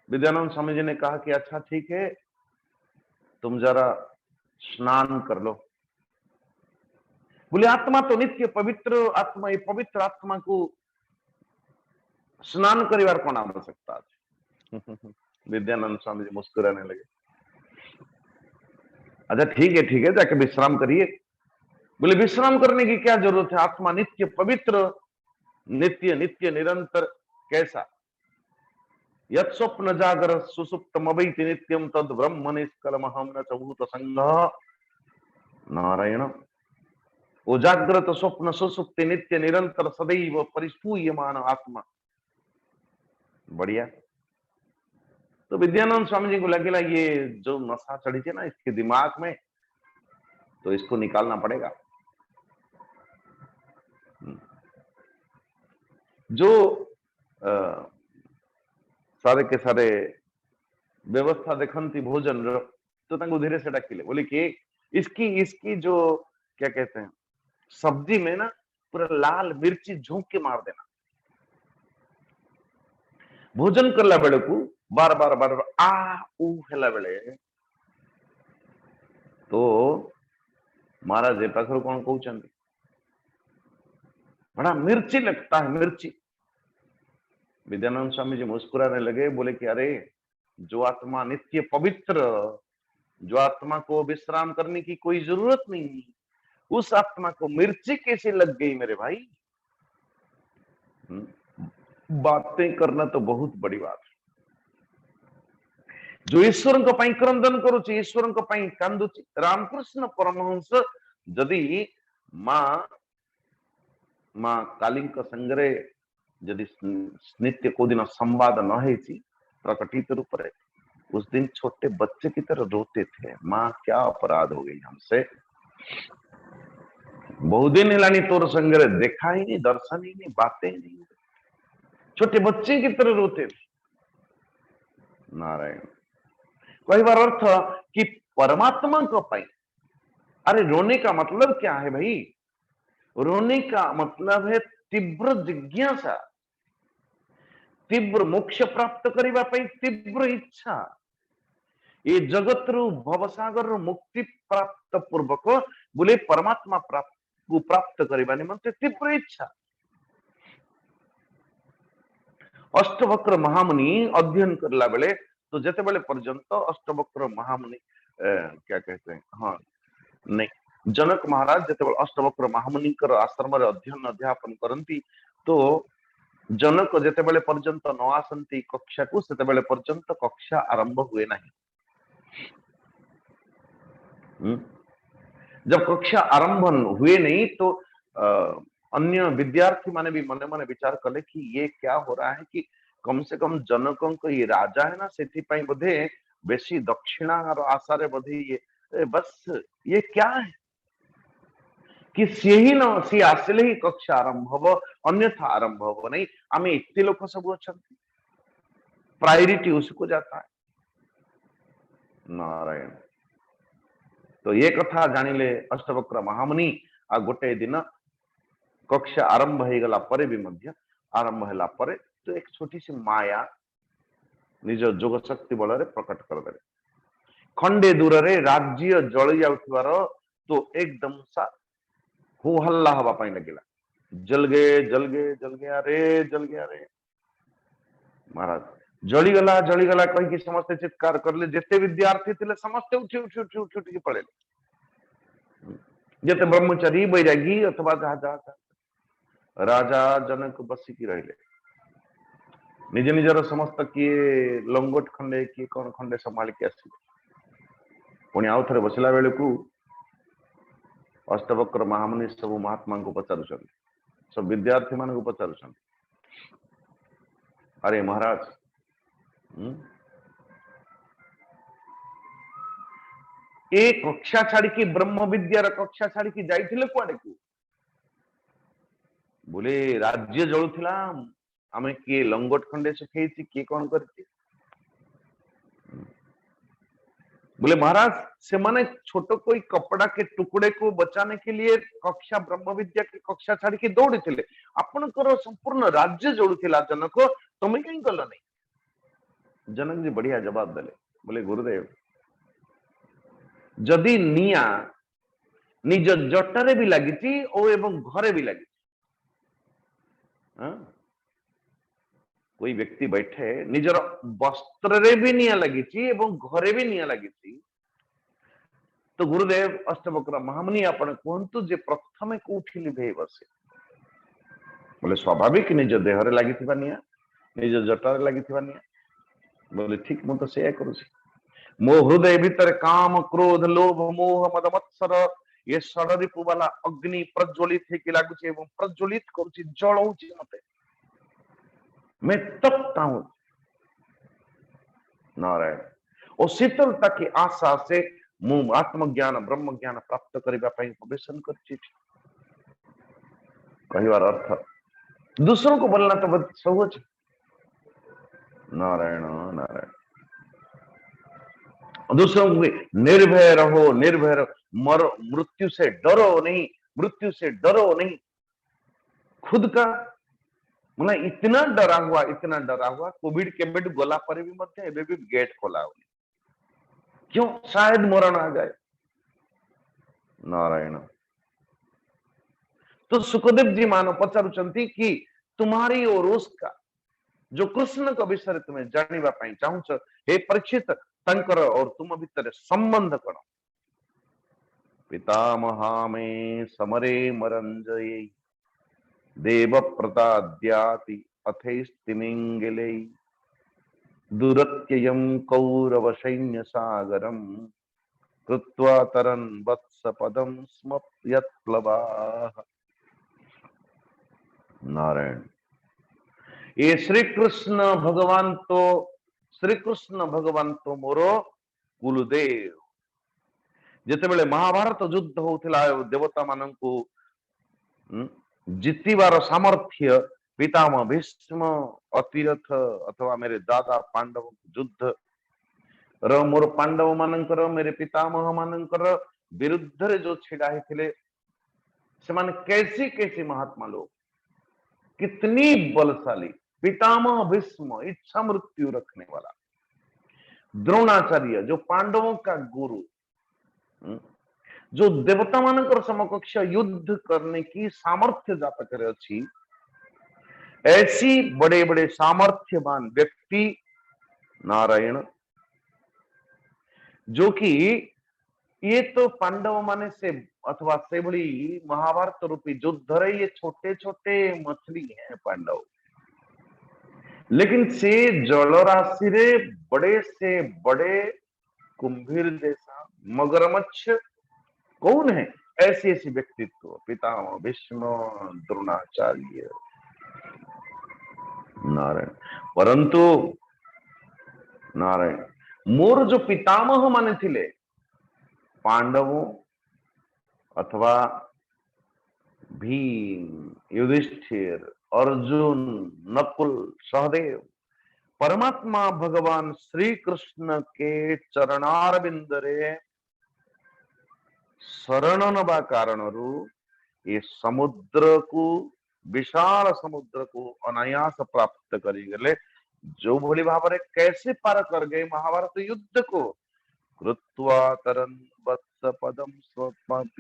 विद्यानंद स्वामी जी ने कहा कि अच्छा ठीक है तुम जरा स्नान कर लो बोले आत्मा तो नित्य पवित्र आत्मा ये पवित्र आत्मा को स्नान करिवार कौन आवश्यकता है विद्यानंद स्वामी जी मुस्कुराने लगे अच्छा ठीक है जाके विश्राम करिए बोले विश्राम करने की क्या जरूरत है आत्मा नित्य पवित्र नित्य नित्य निरंतर कैसा यत् स्वप्न जागर सुसुप्तम अवैति नित्यम तद ब्रह्म निष्कलमहं न च भूत संग नारायण वो जागृत स्वप्न सुसुप्ति नित्य निरंतर सदैव परिस्फूयमान आत्मा बढ़िया तो विद्यानंद स्वामी जी को लगेला ये जो नशा चढ़ी थी ना इसके दिमाग में तो इसको निकालना पड़ेगा जो सारे के सारे व्यवस्था देखती भोजन तो तंग धीरे से डाकिले बोले कि इसकी इसकी जो क्या कहते हैं सब्जी में ना पूरा लाल मिर्ची झोंक के मार देना। भोजन करला बेले को बार बार बार बार आ ऊ हेला बेले तो महाराज ए पाखर कौन कहते बड़ा मिर्ची लगता है मिर्ची। विद्यानंद स्वामी जी मुस्कुराने लगे, बोले कि अरे जो आत्मा नित्य पवित्र, जो आत्मा को विश्राम करने की कोई जरूरत नहीं, उस आत्मा को मिर्ची कैसे लग गई मेरे भाई। बातें करना तो बहुत बड़ी बात है। जो ईश्वर को पाई क्रंदन करुची, ईश्वर को पाई कांदुची। रामकृष्ण परमहंस जदि माँ काली संगरे जदि नित्य को दिन संवाद न है प्रकटित रूप में, उस दिन छोटे बच्चे की तरह रोते थे, माँ क्या अपराध हो गई हमसे, बहुत दिन हिलानी तोर संगरे देखा ही नहीं, दर्शन ही नहीं, बातें ही नहीं, छोटे बच्चे की तरह रोते थे। नारायण कई बार अर्थ कि परमात्मा को पाई। अरे रोने का मतलब क्या है भाई? रोने का मतलब है तीव्र जिज्ञासा, तीव्र मोक्ष प्राप्त करने तीव्र इच्छा, ये जगत रु भवसागर मुक्ति प्राप्त पूर्वक बोले परमात्मा प्राप्त करने निमंते तीव्र इच्छा। अष्टवक्र महामुनि अध्ययन करला बेले तो जेते बेले पर्यंत अष्टवक्र महामुनि क्या कहते हैं, हाँ नहीं जनक महाराज जेते बेले अष्टवक्र महामुनि आश्रम अध्ययन अध्यापन करती तो जनक जेते बेले पर्यंत न आसंती कक्षा को सेते बेले पर्यंत कक्षा आरंभ हुए नहीं। जब कक्षा आरंभ हुए नहीं तो अन्य विद्यार्थी माने भी मने मने विचार कले कि ये क्या हो रहा है कि कम से कम जनकों को ये राजा है ना से बोधे बेसी दक्षिणा और आशा रे बोधे ये बस ये क्या है कि सी ही न सी आसले ही कक्षा आरंभ हम, अन्यथा आरंभ हम नहीं। आम एत लोक सब अच्छा प्रायोरिटी उसको जाता है। नारायण तो ये कथा जानिले अष्टवक्र महामुनि आ गोटे दिन कक्षा आरंभ हो गला परे भी मध्य आरंभ होला परे तो एक छोटी सी माया निज जोग शक्ति बल प्रकट कर दे। खंडे दूर रे राज्य जल जाउथिबार तो एकदम सा हो हल्ला हवा पाई लगिला, जल गए जल गए जल गया रे जल गया रे। महाराज जलीगला कही कि समस्ते चित्कार करले, जेते विद्यार्थी थे समस्ते उठी उठी उठी उठी उठी पड़े, जेते ब्रह्मचारी बैरागी अथवा राजा जनक बसिकी रहिले, निज निजर समस्त किए लंगोट खंडे किए कौन खंडे संभालिक आसी पुणी आउ थे बसला बेल को अष्टवक्र महामुनि सब महात्मा को पचार सब विद्यार्थी मान को पचार, अरे महाराज ए कक्षा छाड़ी की ब्रह्म विद्यार कक्षा छाड़ी की जाइथिले कुआडे को? बोले राज्य जलुथिला, आमे किए लंगोट खंडे सुखेइछि किए कौन करछि। बोले महाराज से माने छोटो कोई कपड़ा के टुकड़े को बचाने के लिए कक्षा ब्रह्म विद्या की कक्षा छाड़ी की दौड़ी थिले, आपनकर संपूर्ण राज्य जलुथिला जनक, तमे कहीं गल नहीं। जनक जी बढ़िया जवाब देले, बोले गुरुदेव जदि निया निज जटारे भी लगी और एवं घरे भी लगी, कोई व्यक्ति बैठे निजर वस्त्र रे भी निया लगी एवं घरे भी निया लगी, तो गुरुदेव अष्टवक्र महामुनि आपण कहतु जे प्रथमे कोठी लिभे बसे? बोले स्वाभाविक निज देहरे लगी निया, निज जटारे लगी निया। बोले ठीक मु तो से करूँ, मो हृदय भीतर काम क्रोध लोभ मोह मद मत्सर ये षडरिपु वाला अग्नि प्रज्वलित है लगुचे एवं प्रज्वलित करुची जलौची मते, मैं तपता हूं। नारायण और शीतलता की आशा से मु आत्मज्ञान ब्रह्म ज्ञान प्राप्त करबा पई उपवेशन करछि। कहवार अर्थ दूसरों को बोलना तो बहुत सहज। नारायण नारायण दूसरों को निर्भय रहो, निर्भय रहो, मरो, मृत्यु से डरो नहीं, मृत्यु से डरो नहीं। खुद का मतलब इतना डरा हुआ कोविड के बेड गला पर भी मत एबे भी गेट खोला हुआ क्यों? शायद मरण आ जाए। नारायण। तो सुखदेव जी मानो पचारुचंती कि तुम्हारी और उसका जो कृष्ण को विषय तुम्हें जानिबा पाई चाहूच हे परीक्षित तंकर और तुम भितर संबंध करो। पितामहा में समरे मरंजये देव प्रताद्याति अथैस्तिमिंगिले दुरत्ययं कौरव सैन्य सागरम कृत्वा तरन् वत्स पदम स्म यत्प्लवाः। नारायण। ये श्री कृष्ण भगवान तो मोरो कुलदेव। जितेबेले महाभारत युद्ध होता देवता मान को जितबार सामर्थ्य पितामह भीष्म अतिरथ अथवा मेरे दादा पांडव युद्ध मोर पांडव मानकर मेरे पितामह मानकर विरुद्ध रे जो छिड़ा ही से माने कैसी महात्मा लोग, कितनी बलशाली। पितामह भीष्म इच्छा मृत्यु रखने वाला, द्रोणाचार्य जो पांडवों का गुरु, जो देवता मानकर समकक्ष युद्ध करने की सामर्थ्य जातक अच्छी, ऐसी बड़े बड़े सामर्थ्यवान व्यक्ति नारायण जो कि ये तो पांडव माने से अथवा से बड़ी महाभारत रूपी युद्ध रहे, ये छोटे छोटे मछली हैं पांडव, लेकिन से जलराशि रे बड़े से बड़े कुंभीर जैसा मगरमच्छ कौन है? ऐसे ऐसे व्यक्तित्व पितामह भीष्म द्रोणाचार्य नारायण। परंतु नारायण मोर जो पितामह माने थिले पांडवों अथवा भीम युधिष्ठिर अर्जुन नकुल सहदेव परमात्मा भगवान श्री कृष्ण के चरणारविंद रे शरण नबा कारण ये समुद्र को विशाल समुद्र को अनायास प्राप्त करी गले। जो भली भाव रे कैसे पार कर गए महाभारत युद्ध को। कृत्वा तरन् वत्स पदम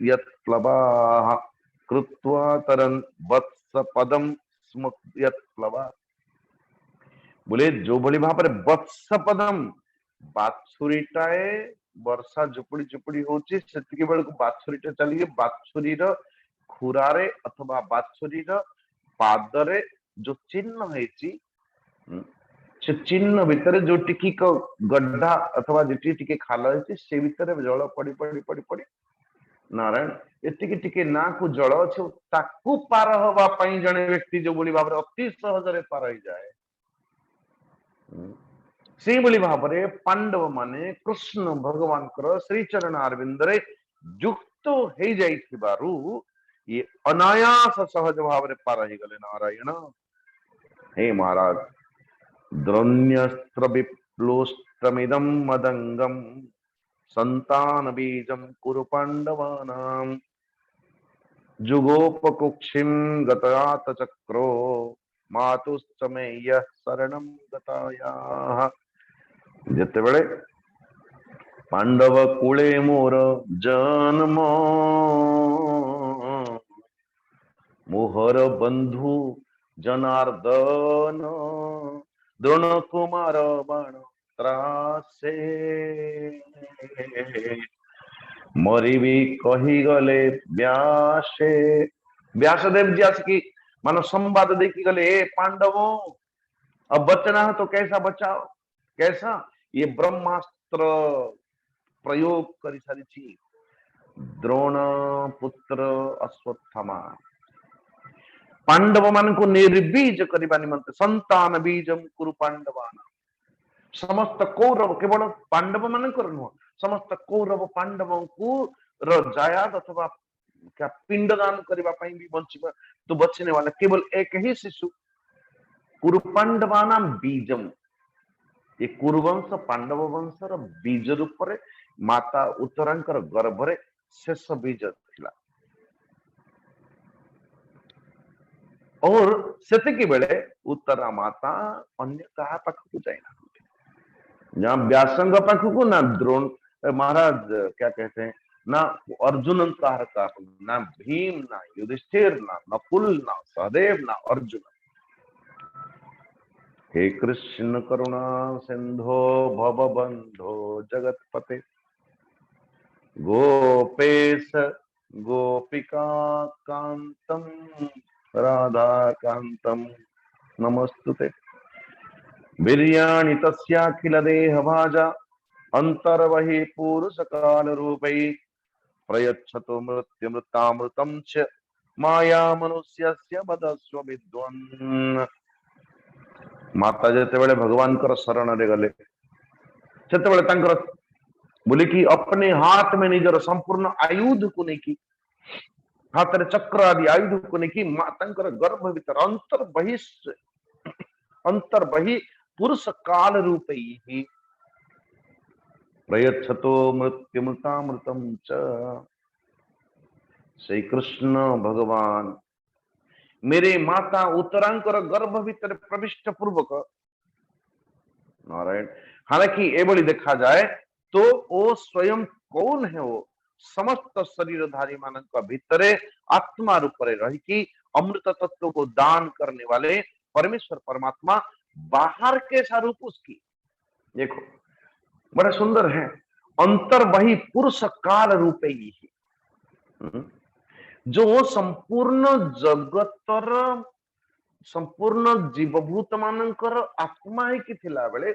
यत्प्लवाः कृत्वा तरन् वत्स पदम स्म यत्प्लवाः। बोले जो भली भाव रे वत्स पदम बाछुरीटाए वर्षा झुपुड़ी झुपुड़ी होची सेतिके बेलको बाछुरीटा चली बाछुरीर खुरारे अथवा बाछुरीर पादरे जो चिन्ह हेची से चिन्ह भितर जो टिकी को गड्ढा अथवा जेटी टिके खाल हेची से भितर जल पड़ी पड़ी पड़ी पड़ी नारायण एतिके टिके ना को जल अछि ताकू पार होबा पई जने व्यक्ति जो बोली भाबरे अति सहज रे पार होई जाए। से बोली भाबरे पांडव माने कृष्ण भगवान कर श्री चरण अरविंद रे युक्त हे जाइथिबारु ये अनायास सहज भाव रे पार ही गले। नारायण। हे महाराज द्रोण्यस्त्र विप्लोष्टमिदं मदंगम संतान बीजम कुरु पांडवानां जुगोपकुक्षिं गतयात चक्रो मातुश्चमे यः शरणं गतायाः। जेतेबेले पांडव कूले मोर जन्म मोहर बंधु जनार्दन द्रोण कुमार बाण त्रासे मरिबी कही गले व्यासे। व्यासदेव जी आसिकी मानो संवाद देखी गले ए पांडवों अब बचना है तो कैसा बचाओ, कैसा? ये ब्रह्मास्त्र प्रयोग करी सारी द्रोण पुत्र अश्वत्थामा पांडव मान को निर्बीज करने निमंते संतान बीजम कुरु पांडवाना समस्त कौरव केवल पांडव मान नुह समस्त कौरव पांडवों को जायाद अथवा क्या पिंडदान करने भी बचिबा तो बचने वाला केवल एक ही शिशु कुरु पांडवानाम बीजम ये कुरुवंश पांडव वंशर बीज रूप रे माता उत्तरांकर गर्भरे शेष बीज थिला और सेतिकी बेले उत्तरा माता अन्य कहा पाखकु जाइना जहां व्यासंग पाखकु ना द्रोण महाराज क्या कहते हैं ना अर्जुन का ना भीम ना युधिष्ठिर ना नकुल ना सहदेव ना अर्जुन हे कृष्ण करुणा सिंधो भवबंधो जगतपते गोपेश गोपिका कांतम राधा कांतम नमस्तुते वीर्याणि तस्याखिल देह भाजा अंतर्वहि पुरुष काल रूपै प्रयच्छतो मृत्युमृतामृतं च माया मनुष्यस्य वदस्व विद्वान् माता जेतेबेले भगवान कर शरण रे गले सेतेबेले तांकर बोले कि अपने हाथ में निजर संपूर्ण आयुध को नहीं की हाथ रे चक्र आदि आयुध को नहीं की तांकर गर्भ भीतर अंतर बहि पुरुष काल रूपै ही प्रयच्छतो मृत्युमृतामृतं च श्री कृष्ण भगवान मेरे माता उत्तरांकर गर्भ भीतर प्रविष्ट पूर्वक नारायण हालांकि एवं देखा जाए तो वो स्वयं कौन है वो समस्त शरीरधारी मानक भीतरे आत्मा रूप रही कि अमृत तत्व को दान करने वाले परमेश्वर परमात्मा बाहर के स्वरूप उसकी देखो बड़ा सुंदर है अंतर वही पुरुष काल रूपे ही जो संपूर्ण जगतर संपूर्ण जीवभूत मानकर आत्मा ही थिला बेले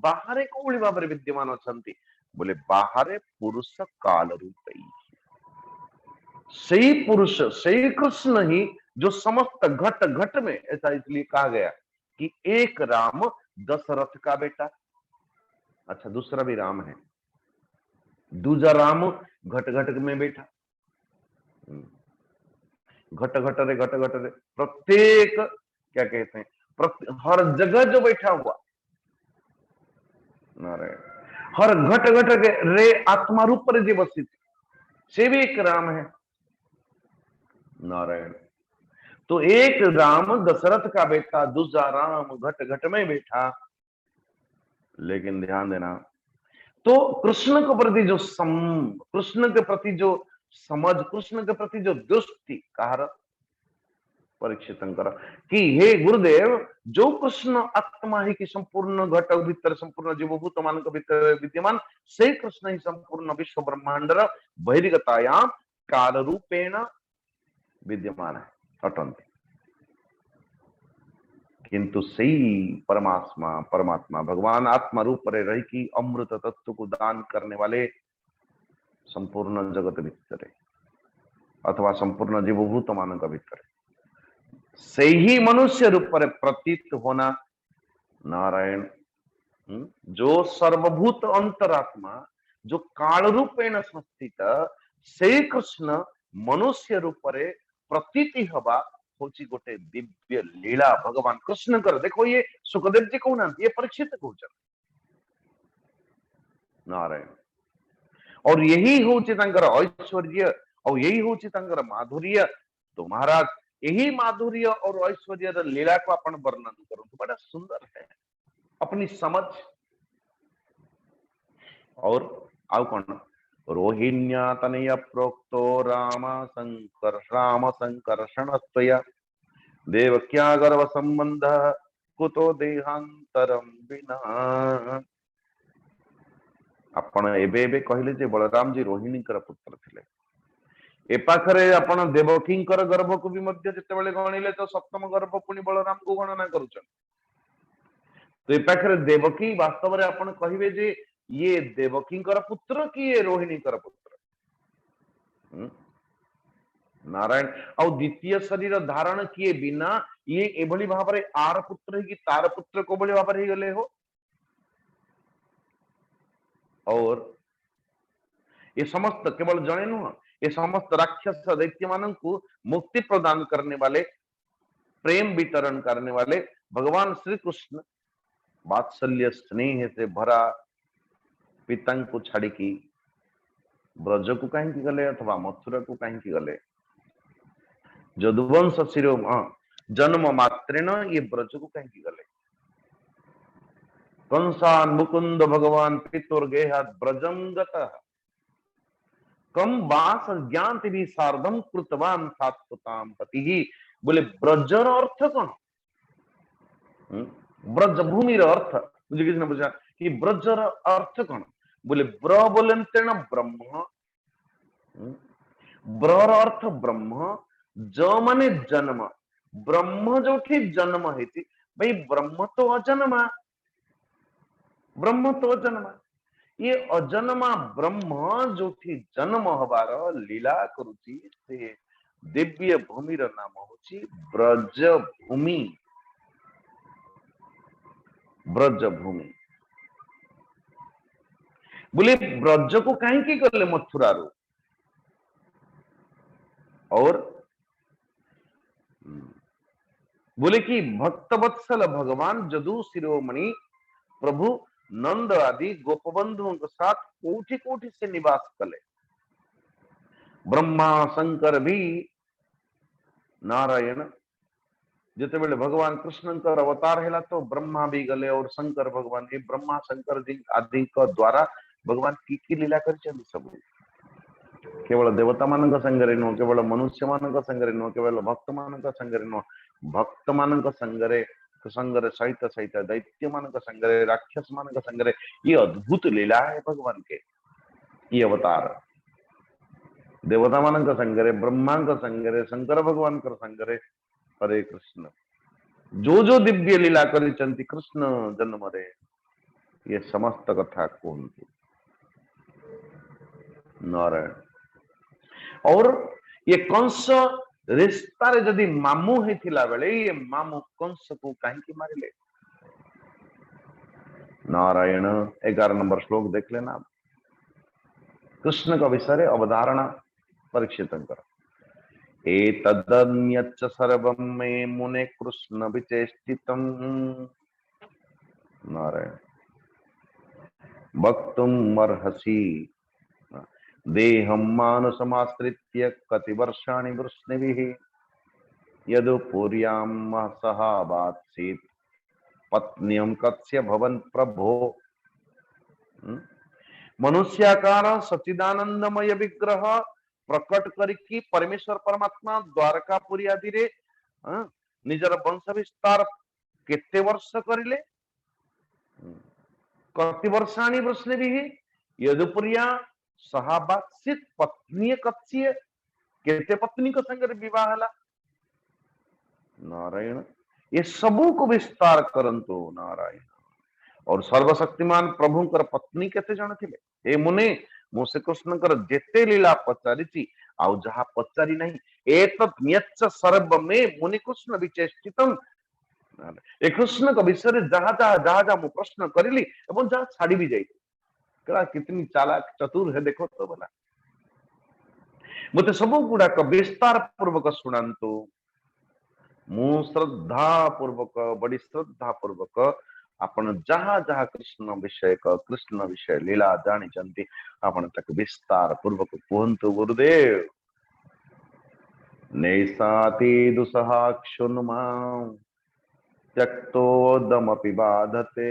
बाहरे कोली भाव विद्यमान अछंती बोले बाहरे पुरुष काल रूपे सही पुरुष सही कृष्ण ही जो समस्त घट घट में ऐसा इसलिए कहा गया कि एक राम दशरथ का बेटा अच्छा दूसरा भी राम है दूजा राम घट घट में बैठा घट घट रे प्रत्येक क्या कहते हैं हर जगह जो बैठा हुआ नारायण हर घट घट के रे आत्मा रूप पर जो बसित से भी एक राम है नारायण तो एक राम दशरथ का बेटा दूसरा राम घट घट में बैठा लेकिन ध्यान देना तो कृष्ण के प्रति जो कृष्ण के प्रति जो समझ कृष्ण के प्रति जो दृष्टि कहा परीक्षित कि हे गुरुदेव जो कृष्ण आत्मा ही की संपूर्ण घट भीतर संपूर्ण जीवभूत मान भीतर विद्यमान से कृष्ण ही संपूर्ण विश्व ब्रह्मांडर बहिर्गतायाम काल रूपेण विद्यमान है अटंती किंतु सही परमात्मा भगवान आत्मा रूप रे रही की अमृत तत्व को दान करने वाले संपूर्ण जगत भीतर अथवा संपूर्ण जीवभूत मान भीतर से ही मनुष्य रूप रे प्रतीत होना नारायण जो सर्वभूत अंतरात्मा जो काल रूपेण संस्थित से कृष्ण मनुष्य रूप रे प्रतीति हवा होची गोटे दिव्य लीला भगवान कृष्ण कर देखो ये सुखदेव जी कहना ये परीक्षित कहते नारायण और यही होची तांकर ऐश्वर्य और यही होची तांकर माधुर्य तो महाराज यही माधुर्य और ऐश्वर्य लीला को अपन वर्णन करूं तो बड़ा सुंदर है अपनी समझ और आउ कौन रोहिण्या तनय प्रोक्तो राम संकर्षणत्वया देवक्या गर्भ संबंध कुतो देहांतरम बिना आपण एबे एबे कहले जे बलराम जी रोहिणी कर पुत्र थिले ए पाखरे आपण देवकी गर्भ को भी मध्य जेतेबेले गणिले तो सप्तम गर्भ पुनी बलराम को गणना करूछन तो ए पाखरे देवकी वास्तव रे आपण कहिबे जे ये देवकी पुत्र कि ये रोहिणी पुत्र नारायण और द्वितीय शरीर धारण किए बिना ये एभली भाव रे आर पुत्र कि तार पुत्र को बड़ी भाव रे गले हो और ये समस्त केवल जने नुह ये समस्त राक्षस दैत्य मानन को मुक्ति प्रदान करने वाले प्रेम वितरण करने वाले भगवान श्री कृष्ण वात्सल्य स्नेह से भरा पिता को छाड़ी ब्रज को कहीं गले अथवा मथुरा को कहीं गले? जदुवंश शिरो जन्म मात्रेण ये ब्रज को कहीं गले? कंसान मुकुंद भगवान पितुर्गेहात् ब्रजं गतः कम वास ज्ञाति भी सार्धम कृतवान सात्वताम पति ही। बोले ब्रजर अर्थ कौन? ब्रज भूमि अर्थ मुझे किसी ने पूछा कि ब्रजर अर्थ कौन? बोले ब्र बोले ब्रह्म, ब्रर अर्थ ब्रह्म, ज माने जन्म, ब्रह्म जो जन्म है भाई ब्रह्म तो अजन्मा, ब्रह्म तो अजन्मा, ये अजन्मा ब्रह्म जो जन्म हबार लीला करुची से दिव्य भूमि नाम होची ब्रज भूमि। ब्रज भूमि बोले ब्रज को कहीं गले मथुरा रो? और बोले कि भक्तवत्सल भगवान जदु शिरोमणि प्रभु नंद आदि गोपबंधुओं के साथ कोटि कोटि से निवास कले। ब्रह्मा शंकर भी नारायण जिते बेले भगवान कृष्ण का अवतार है तो ब्रह्मा भी गले और शंकर भगवान ये ब्रह्मा शंकर जी आदि का द्वारा भगवान की लीला कर सब केवल देवता मान संगरे नुह, केवल मनुष्य मान संगरे नुह, केवल भक्त मान संगरे नुह, भक्त मान संगरे संगरे सहित सहित दैत्य मान संगरे राक्षस मान संगरे ये अद्भुत लीला है भगवान के। ये अवतार देवता मान संगरे ब्रह्मा संगरे शंकर भगवान कर संगरे हरे कृष्ण जो जो दिव्य लीला करी कृष्ण जन्म रे ये समस्त कथा कहते नारायण। और ये कंस रिश्ता रे जदि मामू हेथिला बेले ये मामू कंस को कहीं मारिले? नारायण 11 नंबर श्लोक देख लेना। कृष्ण का विषय अवधारणा परीक्षित कर एतदन्यच्च सर्वं मे मुने कृष्ण विचेष्टितं नारायण वक्तुम् अर्हसि देहं मानुषमाश्रित्य कति वर्षाणि वृष्णिभिः यदुपुर्यां सहावात्सीत् पत्न्यं कस्य भवन् प्रभो। मनुष्याकार सच्चिदानंदमय विग्रह प्रकट करिकी परमेश्वर परमात्मा द्वारकापुरी आदि रे निजर वंश विस्तार केते वर्ष करिले? कति वर्षाणि वृष्णिभिः यदुपुर्या सहावात्सीत् पत्नी कस्य केते पत्नी को संग विवाह हला? नारायण ये सबू को विस्तार करंतु नारायण। और सर्वशक्तिमान प्रभु कर पत्नी केते जण थिले? ए मुने मु श्री कृष्ण कर जेते लीला पचारिची आउ जहा पचारी नहीं एतत् न्यच्च सर्वमे मुनि कृष्ण विचेष्टितम्। ए कृष्ण का विषय जहा जहा मु प्रश्न करिली एवं जहा छाड़ी भी जाई कला कितनी चालाक चतुर है देखो तो बना मते सबु गुडा का विस्तार पूर्वक सुनांतु मु श्रद्धा पूर्वक बड़ी श्रद्धा पूर्वक आपण जहा जहा कृष्ण विषय लीला जानी चंती आपण तक विस्तार पूर्वक कहंतु गुरुदेव। नैसाति दुसहाक्षुन्मा त्यक्तोदमपि बाधते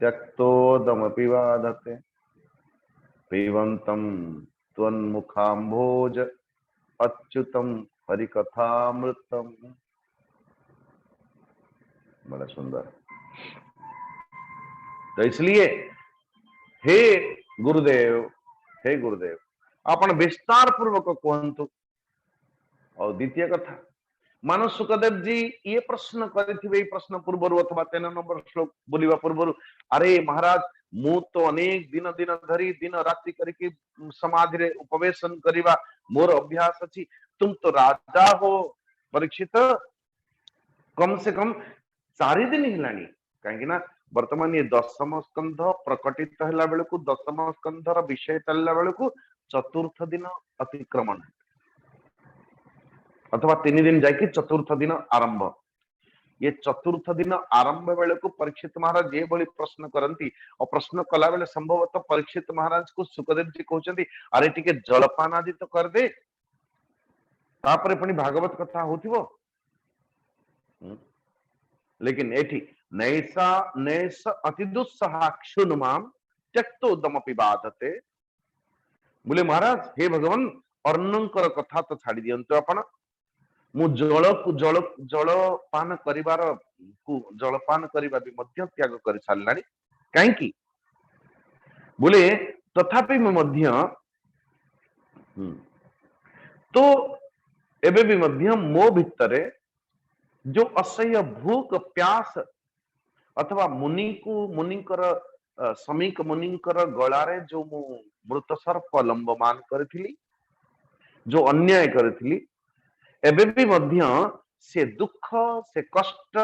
त्यक्तोदमपि बाधते पिबन्तं त्वन्मुखाम्भोज अच्युतम हरिकथामृतम। बड़ा सुंदर। तो इसलिए हे गुरुदेव आपण विस्तार पूर्वक कहंतु। और द्वितीय कथा मानव सुखदेव जी ये प्रश्न करिथिबे प्रश्न पूर्व अथवा 13 नंबर श्लोक बोलिबा पूर्व अरे महाराज मु तो अनेक दिन दिन धरी दिन रात्रि करके समाधि रे उपवेशन करिबा मोर अभ्यास अछि। तुम तो राजा हो परीक्षित कम से कम 4 दिन हिलानी कहीं ना वर्तमान ये 10म स्कंध प्रकटित हला बेलकु 10म स्कंधर विषय चलला बेलकु चतुर्थ दिन अतिक्रमण अथवा 3 दिन जाकि चतुर्थ दिन आरंभ। ये चतुर्थ दिन आरंभ बेले को परीक्षित महाराज ये भली प्रश्न करती और प्रश्न कला बेले संभवतः परीक्षित महाराज को सुखदेव जी कहते अरे टिके जलपान आदि तो कर दे तापरे पुणी भागवत कथा होथिबो। लेकिन एठी नैसा नैस अति दुस्सहाक्षुनुमाम त्यक्तोदमपि बाधते। बोले महाराज हे भगवान अर्णंकर कथा तो छाड़ी दियंतु आपण मु जलपान करिवार जलपान करिबा भी मध्य त्याग कर सारलानी काहेकि बोले तथापि मध्य तो एबे भी मध्य मो भितरे जो असह्य भूख प्यास अथवा मुनिकर समीक मुनिकर गलारे जो मु मृत सर्प लंबमान करथिली जो अन्याय करथिली एबे भी मध्य से दुख से कष्ट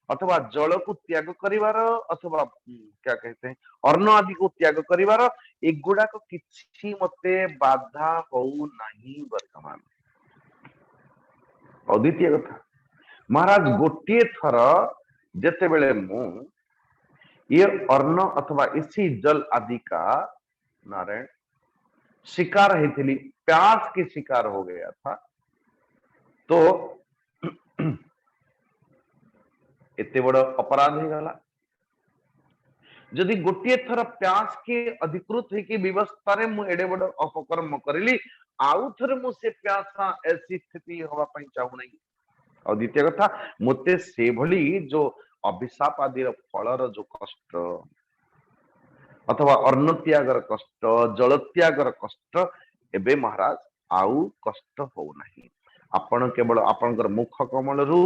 अथवा जल को त्याग करिवार अथवा क्या कहते हैं अन्न आदि को त्याग करिवार एगुड़ा को किछि मते बाधा हो नहीं वर्तमान। अद्वितीय कथा महाराज गोटे थर जेते बेले मु ये अन्न अथवा इसी जल आदि का नारायण शिकार है प्यास के शिकार हो गया था तो एते बड़ अपराध हो गला जदि गोटे थर प्यास के अधिकृत है व्यवस्था रे मु एडे बड़ अपकर्म करली आउ थरे मु से प्यासा ऐसी स्थिति होवा पई चाहू नहीं। और द्वितीय कथा मते से भली जो अभिशाप आदि फलर जो कष्ट अथवा अन्न त्यागर कष्ट जल त्यागर कष्ट एबे महाराज आउ कष्ट हो नहीं। आपण केवल आपनकर मुख कमल रु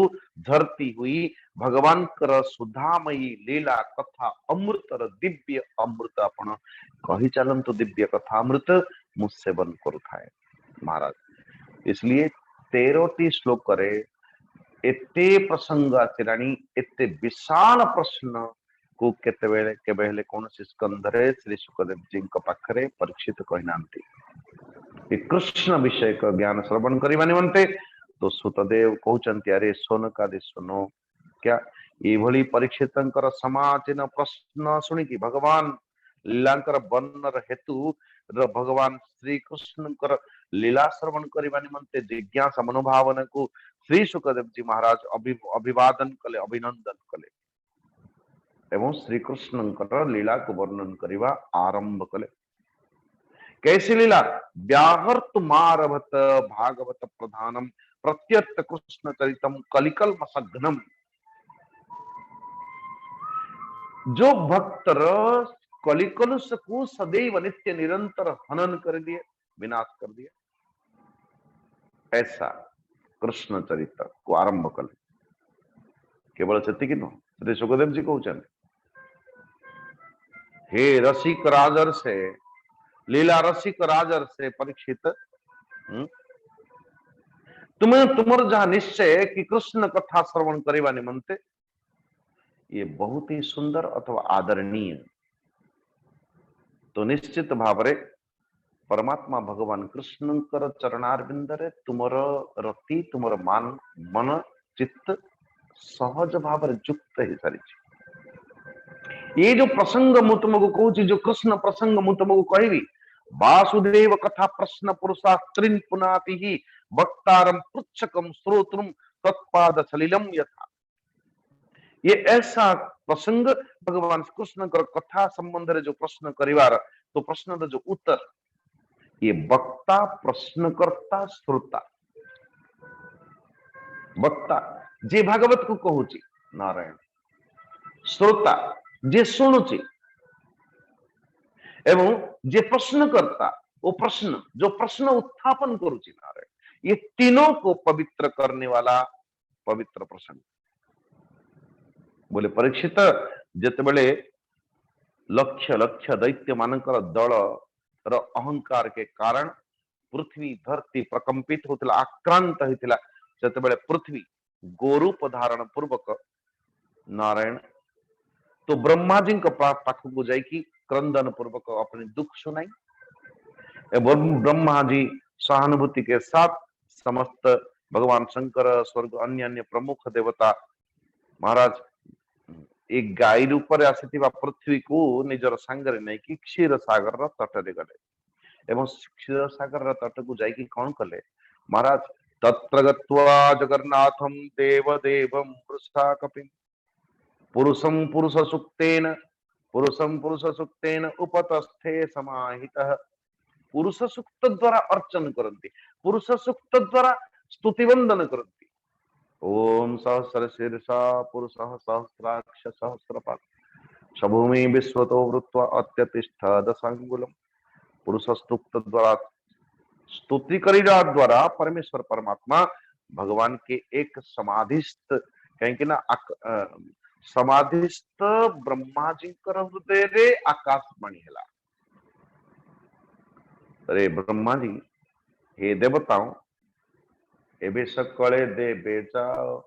धरती हुई भगवान कर सुधामयी लीला कथा अमृतर दिव्य अमृत आपण कही चलंतु दिव्य कथा अमृत मु सेवन करुथाए महाराज। इसलिए 13टी श्लोक करे एते प्रसंग आचराणी एते विशाल प्रश्न को केते बेले केबे हेले कौन स्कंधरे श्री सुखदेव जी को पाखरे परीक्षित कहिनांती कृष्ण विषय का ज्ञान श्रवण करवा निमंते तो सुतदेव कहते अरे सोन का दे सुनो क्या ये भली परीक्षितंकर समाचीन प्रश्न सुनिकी भगवान लीलांकर वर्णन हेतु भगवान श्री कृष्णकर लीला श्रवण करवा निमंते जिज्ञासा मनोभावन को श्री सुखदेव जी महाराज अभिवादन कले अभिनंदन कले एवं श्री कृष्णकर लीला को वर्णन करवा आरंभ कले। कैसी लीला व्याहर्त मारभत भागवत प्रधानम प्रत्यर्थ कृष्ण चरितम कलिकल मसघ्नम। जो भक्त कलिकलुष को सदैव नित्य निरंतर हनन कर दिए विनाश कर दिए ऐसा कृष्ण चरित्र को आरंभ कले। केवल सेतिकी नुह श्री सुखदेव जी कहते हे रसिक राजर से लीला रसिक राजर से परीक्षित तुम्हें तुमर जहां निश्चय कि कृष्ण कथा श्रवण करवा निमंते ये बहुत ही सुंदर अथवा आदरणीय तो निश्चित भावरे परमात्मा भगवान कृष्णकर चरणारविंदरे तुमर रति तुमर मान मन चित्त सहज भाव युक्त ही सारी ये जो प्रसंग मु तुमको कहूँ जो कृष्ण प्रसंग मु तुमको कहबी वासुदेव कथा प्रश्न पुरुषा स्त्रीन पुनाति ही वक्तारम पृच्छकम श्रोत्रम तत्पाद सलिलम यथा। ये ऐसा प्रसंग भगवान कृष्ण कर कथा संबंध रे जो प्रश्न करिवार तो प्रश्न रो जो उत्तर ये वक्ता प्रश्नकर्ता श्रोता वक्ता जे भागवत को कहूची नारायण श्रोता जे सुनुची एवं जे प्रश्न करता वो प्रश्न जो प्रश्न उत्थापन करुची नारायण ये तीनों को पवित्र करने वाला पवित्र प्रसंग। बोले परीक्षित जेते बेले लक्ष लक्ष दैत्य मानकर दल र अहंकार के कारण पृथ्वी धरती प्रकंपित होतिला आक्रांत होतिला जेते बेले पृथ्वी गोरूप धारण पूर्वक नारायण तो ब्रह्मा जी पाख को जाइकी क्रंदन पूर्वक अपने दुख सुनाई एवं ब्रह्मा जी सहानुभूति के साथ समस्त भगवान शंकर स्वर्ग अन्य अन्य प्रमुख देवता महाराज एक गाई रूप आसी पृथ्वी को निजर सांगरे नहीं कि क्षीर सागर तटरे गले एवं क्षीर सागर तट को जाइए कौन कले महाराज तत्र गत्वा जगन्नाथम देव देवम वृषा कपिम पुरुषम पुरुष सुक्तेन उपतस्थे समाहितः पुरुष सूक्त द्वारा अर्चन करती पुरुष सूक्त द्वारा स्तुति वंदन करती ओम सहस्र शीर्षा पुरुष सहस्राक्ष सहस्रपाद सभूमि विश्वतो वृत्वा अत्यतिष्ठ दशांगुलम पुरुष स्तुक्त द्वारा स्तुति करीरा द्वारा परमेश्वर परमात्मा भगवान के एक समाधिस्थ कहीं ना समाधिस्थ ब्रह्मा जी हृदय रे आकाशवाणी है अरे ब्रह्मा जी हे देवताओं एबे सकले देवे जाओ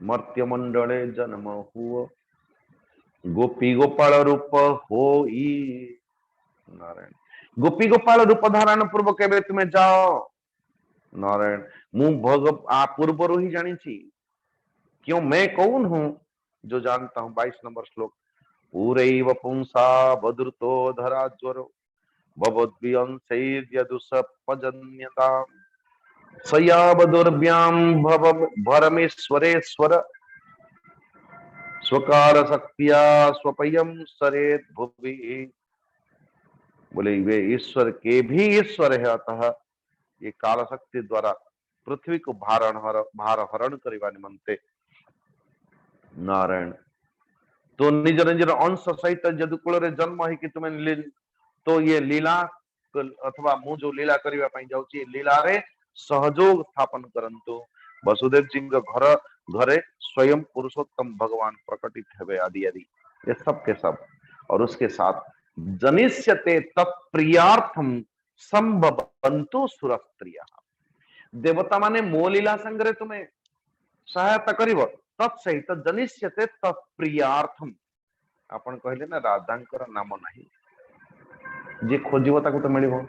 मर्त्य मंडले जन्म हुओ गोपी गोपाल रूप हो नारायण गोपी गोपाल रूप धारण पूर्वक एबे तुम्हें जाओ नारायण मु पूर्व ही जानी छी क्यों मैं कौन हूं जो जानता हूं 22 नंबर श्लोक पूरैव पुंसा वदृतो धरा ज्वरो भवद्भियंसैर्यदुसपजन्यता सयावदुर्भ्याम भरमेश्वरेश्वर स्वकार शक्तिया स्वपयम सरेत भुवि बोले वे ईश्वर के भी ईश्वर है अतः ये काल शक्ति द्वारा पृथ्वी को भार हरण करने निमंते नारायण तो निज निजर अंश सहित जदुकुल रे जन्म है कि तुम्हें तो ये लीला अथवा मु जो लीला करबा पई जाउची लीला रे सहयोग स्थापन करंतु वसुदेव जी घर घरे स्वयं पुरुषोत्तम भगवान प्रकटित हेबे आदि आदि ये सब के सब और उसके साथ जनिष्यते तत्प्रियार्थम संभवन्तु सुरस्त्रिया देवता माने मो लीला संग्रह तुम्हें सहायता करिवो तत्सहित जनिष्यते तत्प्रियार्थम आपण कहले ना राधांकर नाम नहीं जे खोजिव ताको तो मिलिबो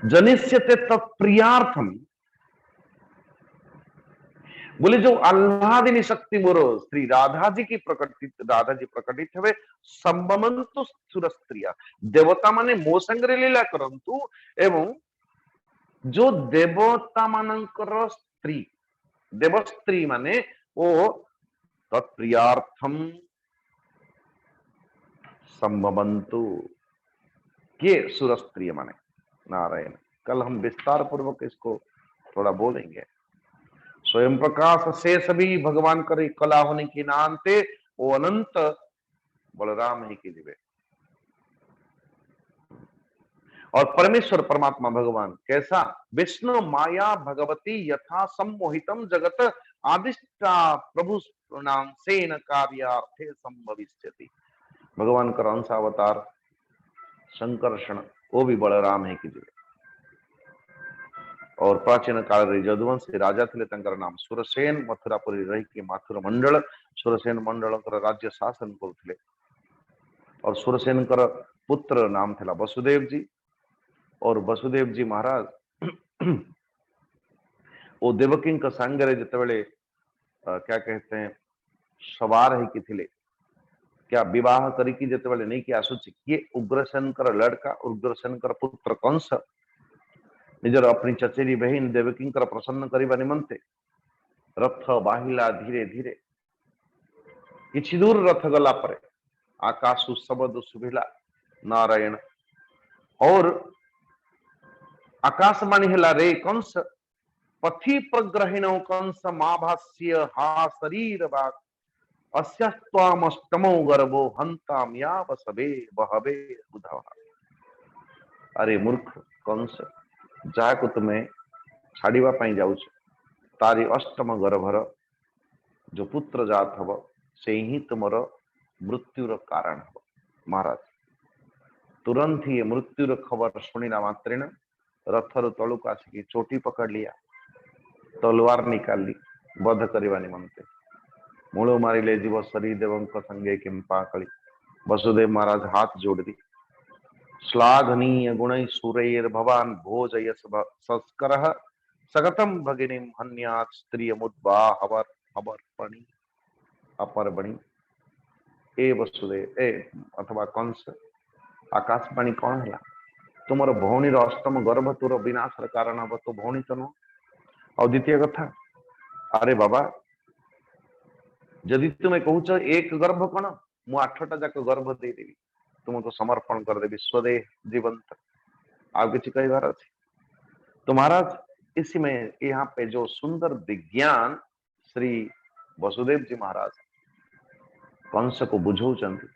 जनिष्यते तत्प्रियार्थम बोले जो आह्लादिनी शक्ति मोर श्री राधा जी प्रकटित हुए संबमंतु सुरस्त्रिया देवता माने मो संग्रे लीला करंतु एवं जो देवता मानकर स्त्री देवस्त्री माने ओ तत्प्रियार्थम संभवन्तु के सुरस्त्रीय माने नारायण कल हम विस्तार पूर्वक इसको थोड़ा बोलेंगे स्वयं प्रकाश से सभी भगवान करे कला होने की नानते वो अनंत बलराम ही के लिए और परमेश्वर परमात्मा भगवान कैसा विष्णु माया भगवती यथा सम्मोहितम जगत आदिष्टा प्रभु नाम सेन कार्यार्थे संभविष्यति भगवान का अंश अवतार संकर्षण वो भी बलराम है कीजिए और प्राचीन काल रे जदुवंश राजा थे नाम सुरसेन मथुरापुरी रही के माथुर मंडल सुरसेन मंडल राज्य शासन करुले और सुरसेन पुत्र नाम था वसुदेव जी और वसुदेव जी महाराज वो देवकी का सांगरे जिते क्या कहते हैं सवार है कि थिले क्या विवाह करिकी जिते नहीं कि आसुची किए उग्रसेन लड़का उग्रसेन पुत्र कंस निजर अपनी चचेरी बहन देवकी प्रसन्न करने निमंते रथ बाहिला धीरे धीरे किछि दूर रथ गला पर आकाशु शब्द शुभिला नारायण और आकाशवाणी हेला रे कंस पथि प्रग्रहिणो कंस माभास्य हा शरीर बाग अस्यास्त्वामष्टमो गर्भो हंताम याव सबे बहबे बुधवा अरे मूर्ख कंस जहा को तुम्हें छाड़िबा पई जाउछ तारी अष्टम गर्भर जो पुत्र जात हब से ही तुमर मृत्युर कारण हब महाराज तुरंत ही मृत्युर खबर शुणिला मात्रेण रथर तलुक आसिकी चोटी पकड़ लिया तलवार निकाल ली बध करवा निमंते मूल मारिले जीव शरी देव संगे किंपा कली वसुदेव महाराज हाथ जोड़ दी श्लाघनीय गुण सूरैर भवान भोजयस संस्कर सगतम भगिनीम हन्यात स्त्रिय मुद्बाहवर अबर्पणी अपरबणी ए वसुदेव ए अथवा कंस आकाशवाणी कौन है तुमर भौणी अष्टम गर्भ तोर विनाश कारण हम तो भौणी तो नुह और द्वितीय कथा अरे बाबा जदि तुम्हें कहूच एक गर्भ कौन मु 8टा जाक गर्भ देदेवी तुमको समर्पण करदेवी स्वदेह जीवंत आगे किसी कहबार अच्छे तो महाराज इसी में यहाँ पे जो सुंदर विज्ञान श्री वसुदेव जी महाराज कंस को बुझौचंती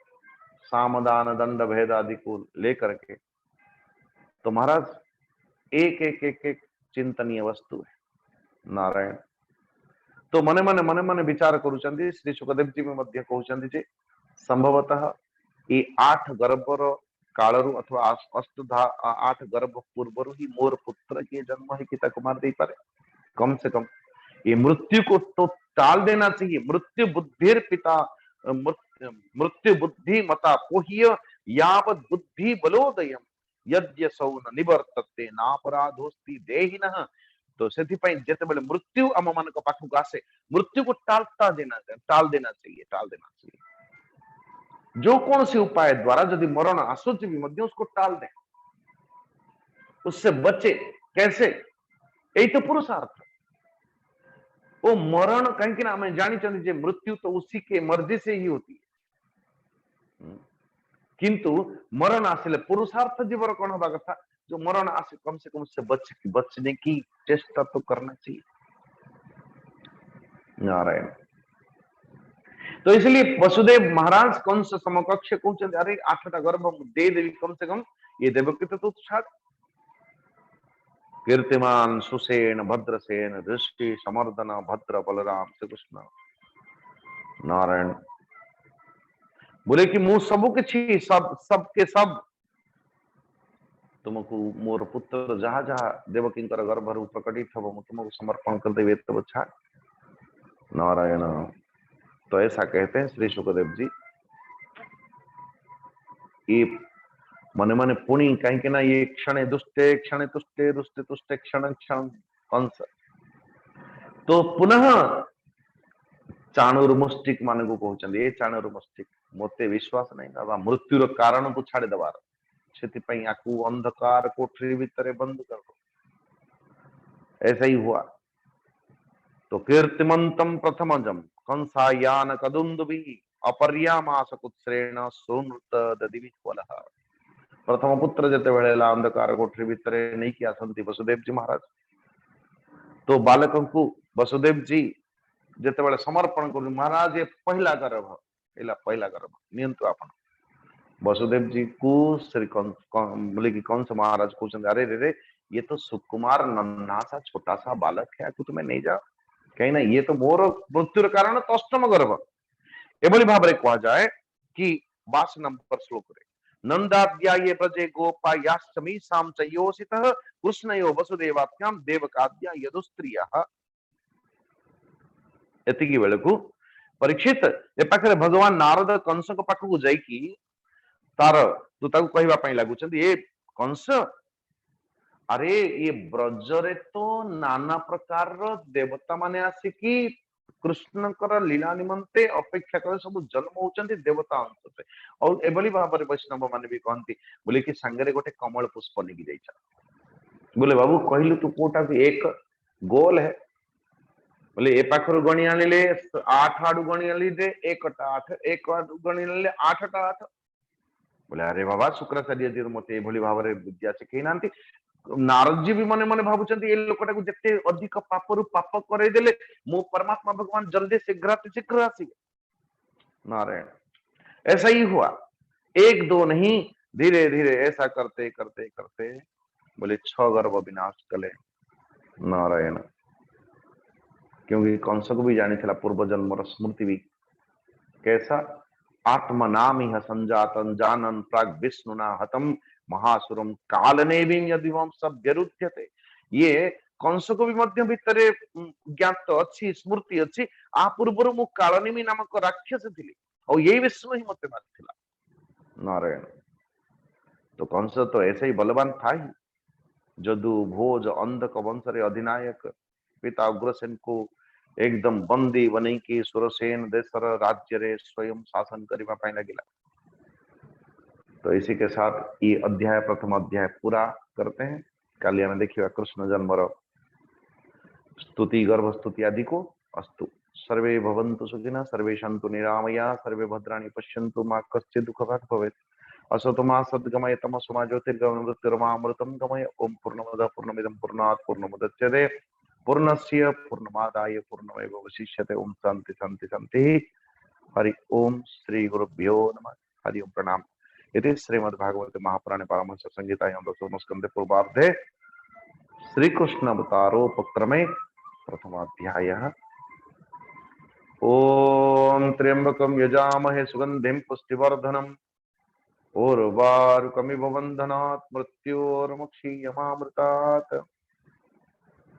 सामदान दंड भेद आदि को लेकर के तो महाराज एक एक एक एक चिंतनीय वस्तु है नारायण तो मने मने मने मने विचार करुचंती श्री सुखदेव जी में मध्य कहउचंती जे संभवतः ये 8 गर्भर कालरू अथवा 8 गर्भ पूर्वर ही मोर पुत्र के जन्म है कि ताको मार दे पारे कम से कम ये मृत्यु को तो टाल देना चाहिए मृत्यु बुद्धिर पिता मृत्यु बुद्धि मता पोह्य यावत बुद्धि बलोदयम यद्यसौ न निवर्तते नापराधोस्ति देहिनः तो सेति पई जेते बेले मृत्यु आम मान को पाखु आसे मृत्यु को टाल देना चाहिए जो कौन सी उपाय द्वारा यदि मरण आसुच भी मध्य उसको टाल दे उससे बचे कैसे यही तो पुरुषार्थ वो मरण कहीं आम जानी मृत्यु तो उसी के मर्जी से ही होती है किंतु मरण आसिले पुरुषार्थ जीवर कौन होगा कथा जो मरण आसे कम से कम उससे बचने की चेष्टा तो करना चाहिए नारायण तो इसलिए वसुदेव महाराज कंस समकक्ष कहते अरे 8टा गर्भ दे देवी कम से कम ये देवकी तो छाड़ कीर्तिमान सुसेन भद्रसेन दृष्टि समर्दन भद्र बलराम श्री कृष्ण नारायण बोले कि मु सबु किछि सबके सब तुमको मोर पुत्र जहा जहा देवकी गर्भ प्रकटित हम तुमको समर्पण कर देवे तब छाड़ नारायण तो ऐसा कहते हैं श्री सुखदेव जी ये मने मने पुणी कहीं ना ये क्षण दुष्टे क्षण तुष्टे दुष्टे तुष्टे क्षण क्षण कंस तो पुनः चाणूर मुष्टिक मान को कहते ये चाणूर मुष्टिक मते विश्वास नहीं बाबा मृत्युर कारण को छाड़ी दबार से आकू अंधकार कोठरी भीतर बंद कर दो ऐसा ही हुआ तो कीर्तिमंतम प्रथमजम कंसायान कदुंदुभि अपर्यामास कुत्सेन सुनृत ददिविह्वलः प्रथम पुत्र जते बेला अंधकार कोठरी भीतर नहीं किया संति वसुदेव जी महाराज तो बालक को वसुदेव जी जते बेले समर्पण कर महाराज ये पहला गर्भ पहला गर्भ नियंतु आपण वसुदेव जी को श्री बोले कि कंस महाराज कहते अरे रे ये तो सुकुमार नन्हा सा छोटा सा बालक है आपको तुम्हें नहीं जाओ कहीं ना ये तो मोर मृत्युर कारण तो अष्टम गर्भ एभली भाव कह जाए कि 22 नंबर श्लोक रे नंदाद्याये ब्रजे गोपायाश्चमी साम चयोसितः कृष्णयो वसुदेवाभ्याम देवकाद्या यदुस्त्रियः एतिकी बेले को परीक्षित ए पाखरे भगवान नारद कंस को पाख को जाई कि तार तू ताको कहबा पई लागुचंदी ए कंस अरे ये ब्रजरे तो नाना प्रकार देवता माने आसी कि कृष्ण लीला निमंते अपेक्षा कर सब जन्म होचंती देवता अंश से और एभली भाव वैष्णव माने भी कहती बोले कि संगरे गोटे कमल पुष्प निकी जाइछा बोले बाबू कहलु तू कोटा भी एक गोल है बोले ए पाखर गणी आनिले 8 आडू गणी आनी दे 1 आडू गणी आनिले 8टा 8 बोले अरे बाबा शुक्राचार्य जी मते एभली भाव विद्या शिखई नांती नारद जी भी मने मने भावुचंती ए लोकटा को जते अधिक पापरु पाप करे देले मो परमात्मा भगवान जल्दी शीघ्र आसी नारायण ऐसा ही हुआ 1 2 नहीं धीरे धीरे ऐसा करते करते करते बोले 6 गर्भ विनाश कले नारायण क्योंकि कंस को भी जानी थिला पूर्व जन्म स्मृति भी कैसा आत्मनामिह संजातन जानन प्राग विष्णुना हतम महासुरम कालनेविम यदिवम सभ्यरुध्यते ये कंस को भी मध्य भीतर ज्ञात अच्छी स्मृति अच्छी आ पूर्व मु कालनेमी नामक राक्षस थिली और यही विष्णु ही मते मारथिला नारायण तो कंस तो ऐसे ही बलवान था ही जदु भोज अंधक वंश रे अधिनायक पिता उग्रसेन को एकदम बंदी बनी कि सुरसेन देशर राज्य रे स्वयं शासन करने पाई लगिला। तो इसी के साथ ये अध्याय प्रथम अध्याय पूरा करते हैं। कल हमें देखिए कृष्ण जन्मर स्तुति गर्भ स्तुति आदि को। अस्तु सर्वे भवन्तु सुखिनः सर्वे सन्तु निरामया सर्वे भद्राणि पश्यन्तु मा कश्चित् दुःखभाग् भवेत्। असतो मा सद्गमय तमसो मा ज्योतिर्गमय मृत्युर्मामृतं गमय। ओम पूर्णमदः पूर्णमिदं पूर्णात् पूर्णमुदच्यते पूर्णस्य पूर्णमादाय पूर्णमेवावशिष्यते। ओम शांति शांति शांति। हरि ओम श्री गुरुभ्यो नमः। हरि ओम प्रणाम। इति श्रीमद्भागवते महापुराणे पारमहंस संहितायां दशमस्कन्धे पूर्वार्धे श्रीकृष्ण अवतारोपक्रमे प्रथमाध्यायः। ओम त्र्यंबकं यजामहे सुगंधिं पुष्टिवर्धनम् उर्वारुकमिव बन्धनात् मृत्योर्मुक्षीयमामृतात्।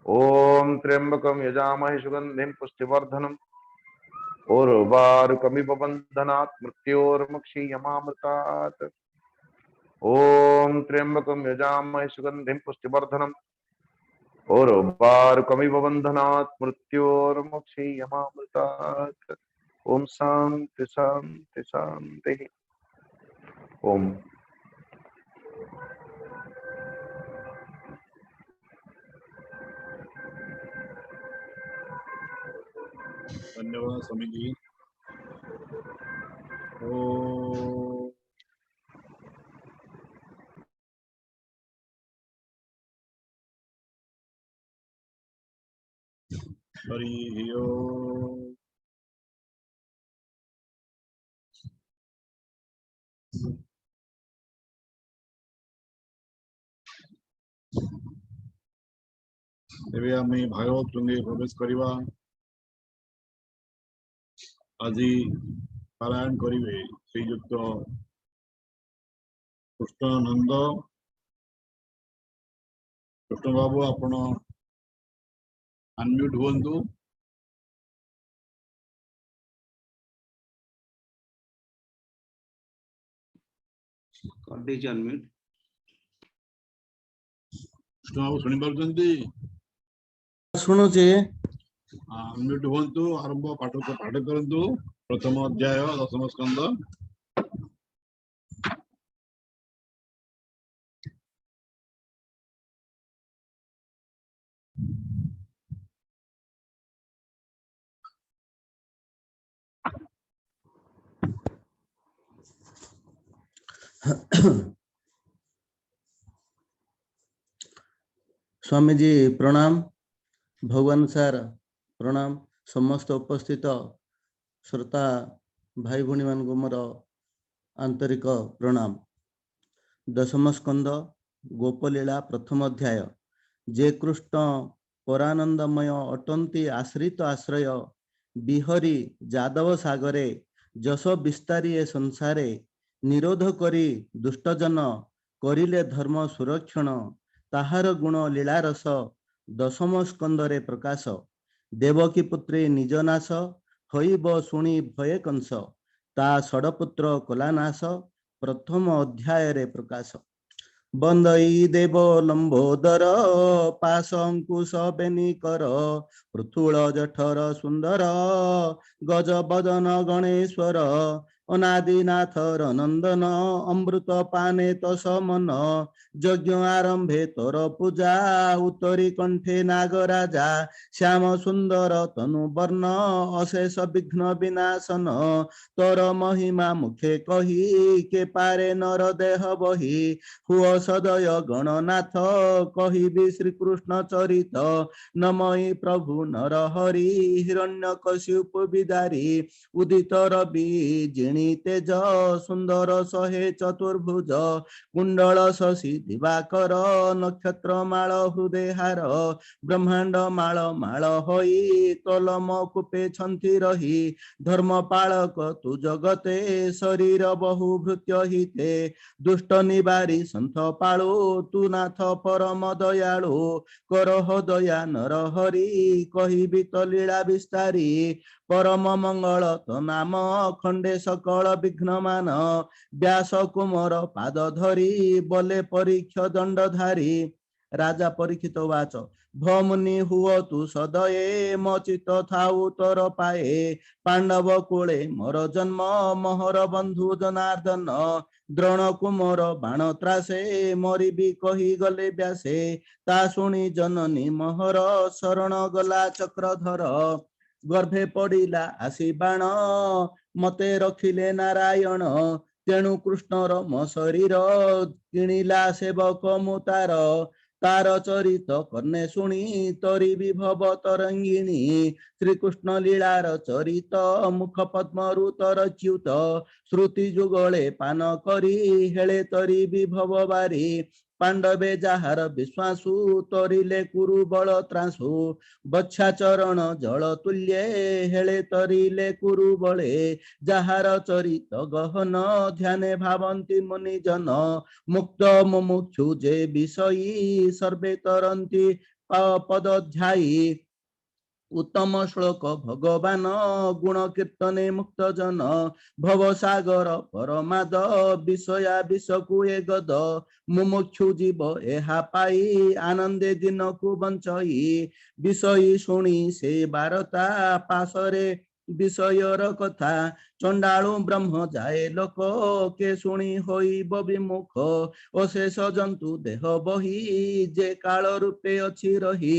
ओम त्र्यंबकं यजामहे सुगंधिं पुष्टिवर्धनम् उर्वारुकमिव बन्धनात् मृत्योर्मुक्षीयमामृतात्। ओम त्र्यंबकं यजामहे सुगंधिं पुष्टिवर्धनम् उर्वारुकमिव बन्धनात् मृत्योर्मुक्षीयमामृतात्। ओम शांति शांति शांति। ओम धन्यवाद स्वामी जी। ओ हरि ओम। ଏବେ ଆମେ ଭାଗବତ ଟୁଙ୍ଗେ ପ୍ରବେଶ କରିବା। ଆଜି ପାରାୟଣ କରିବେ ଶ୍ରୀଯୁକ୍ତ କୃଷ୍ଣାନନ୍ଦ। କୃଷ୍ଣ ବାବୁ ଆପଣ ଅନମ୍ୟୁଟ ହୁଅନ୍ତୁ। ଅନମ୍ୟୁଟ। କୃଷ୍ଣ ବାବୁ ଶୁଣି ପାରୁଛନ୍ତି? ଶୁଣୁଛି। ଅନମ୍ୟୁଟ ହୁଅନ୍ତୁ। ଆରମ୍ଭ ପାଠ କରନ୍ତୁ। ପ୍ରଥମ ଅଧ୍ୟାୟ ଦଶମ ସ୍କନ୍ଧ। स्वामी जी प्रणाम। भगवान सार प्रणाम। समस्त उपस्थित श्रोता भाई भौणी मान मोर आंतरिक प्रणाम। दशम स्कंद गोपलीला प्रथम अध्याय। जे कृष्ण परानंदमय अटंती आश्रित आश्रय बिहरी जादव सागरे जस विस्तारी ए संसारे निरोध करी दुष्टजन करिले धर्म सुरक्षण ताहार गुण लीलारस दशम स्कंदरे प्रकाश। देवकी पुत्री निज नाश हईब शुणी भये कंस ता षडपुत्र कलानाश प्रथम अध्याय रे प्रकाश। बंदई देव लंबोदर पाश अंकुश बेनी कर पृथुल जठर सुंदर गज बदन गणेश्वर अनादिनाथ रनंदन अमृत पाने तस मन यज्ञ आरंभे तोर पूजा उत्तरी कंठे नागराजा श्याम सुंदर तनु वर्ण अशेष विघ्न विनाशन तोर महिमा मुखे कही के पारे नर देह बही हुआ सदय गणनाथ कहिबी श्रीकृष्ण चरित नमई प्रभु नर हरि हिरण्यकशिप विदारी उदित रवि जिणी तेज सुंदर सहे चतुर्भुज कुंडल शशि दिवाकर नक्षत्र माल हृदय हार ब्रह्मांड माल माल होई तलम कूपे छंती रही धर्म पालक तु जगते शरीर बहु भृत्य हिते दुष्ट निवारी संत पाळो तु नाथ परम दयाळु करह दया नर हरि कहिबी तो लीला विस्तारी परम मंगल तो नाम खंडे सकल विघ्न मान व्यास कुमर पाद धरी बले परीक्ष दंडधारी राजा परीक्षित उवाच भमुनि हुओ तु सदये मचित थाउ तोर पाए पांडव कूले मोर जन्म मोहर बंधु जनार्दन द्रोण कुमोर बाण त्रासे मोरी भी कही गले व्यासे ता शुणी जननी मोहर शरण गला चक्रधर गर्भे पड़िला आसी बाण मते रखिले नारायण तेणु कृष्णर मो शरीर किणिला सेवक मुतार तार चरित कर्णे शुणी तरी विभव तरंगिणी श्रीकृष्ण लीलार चरित मुख पद्मरु तर च्युत श्रुति जुगले पान करी हेले तरी विभव बारी पांडवे जाहार विश्वासु तरिले कुरु बल त्रासु बच्छाचरण जल तुल्ये हेले तरिले कुरु बले जाहार चरित गहन ध्याने भावन्ति मुनि जन मुक्त मुमुक्षु जे विषयी सर्वे तरन्ति पदध्यायी उत्तम श्लोक भगवान गुण कीर्तने मुक्त जन भव सागर परमाद विषया विषकुए गद मुमुक्षु जीव एहा पाई आनंदे दिन को बंचई विषयी शुणी से बारता पासरे विषयर कथा चंडालु ब्रह्म जाए लोक के शुणी होइब विमुख अशेष जंतु देह बही जे काल रूपे अछि रही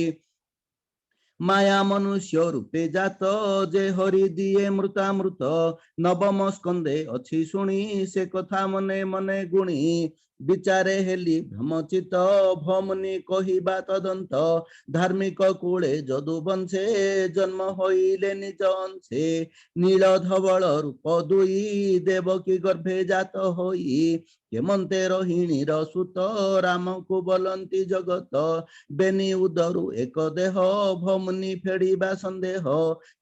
माया मनुष्य रूपे जात जे हरि दिए मृतामृत नवम स्कंदे अच्छी शुणी से कथा मने मने गुणी विचारे हेली भ्रमचित भमुनि कहिबा तदंत धार्मिक कूले जदु वंशे जन्म होइले निज अंशे नील धवल रूप दुई देवकी गर्भे जात होई केमंते रोहिणीर सुत राम को बोलंती जगत बेनी उदरु एक देह भमुनि फेड़िबा संदेह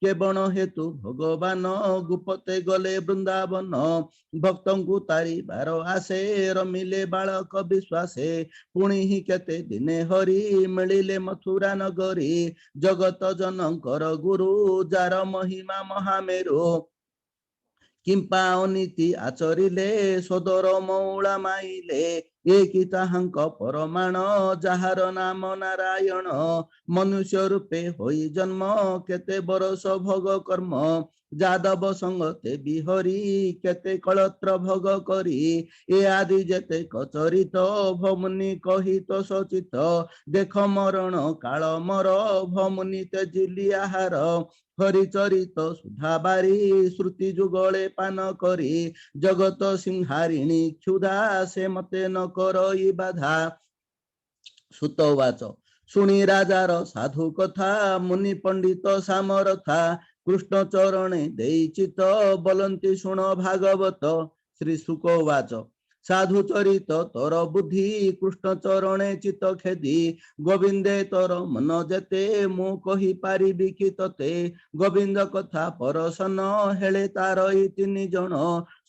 केवण हेतु भगवान गुपते गले वृंदावन भक्तंकु तारी बार आसे रमिले बालक विश्वासे पुणी ही केते दिने हरि मिलिले मथुरा नगरी जगत जनकर गुरु जार महिमा महामेरु किंपा अनीति आचरिले सदर मौला माइले एकी ताहांक परमाण जाहार नाम नारायण मनुष्य रूपे होई जन्म केते बरस भोग कर्म जादव संगते बिहरी केते कलत्र भोग करी ए आदि जेते कचरित भमुनि कहित सचित देख मरण काल मर भमुनि तेजिली आहार हरिचरित सुधा बारी श्रुति जुगले पान करी जगत सिंहारिणी क्षुधा से मते न करई बाधा सुत उवाच शुणी राजार साधु कथा मुनि पंडित सामरथा कृष्ण चरणे देई चित बोलंती शुण भागवत श्री शुक उवाच साधु चरित तोर बुद्धि कृष्ण चरणे चित खेदी गोविंदे तोर मन जेते मु कहि पारिबि कि तते गोविंद कथा परसन हेले तार ई तिनि जण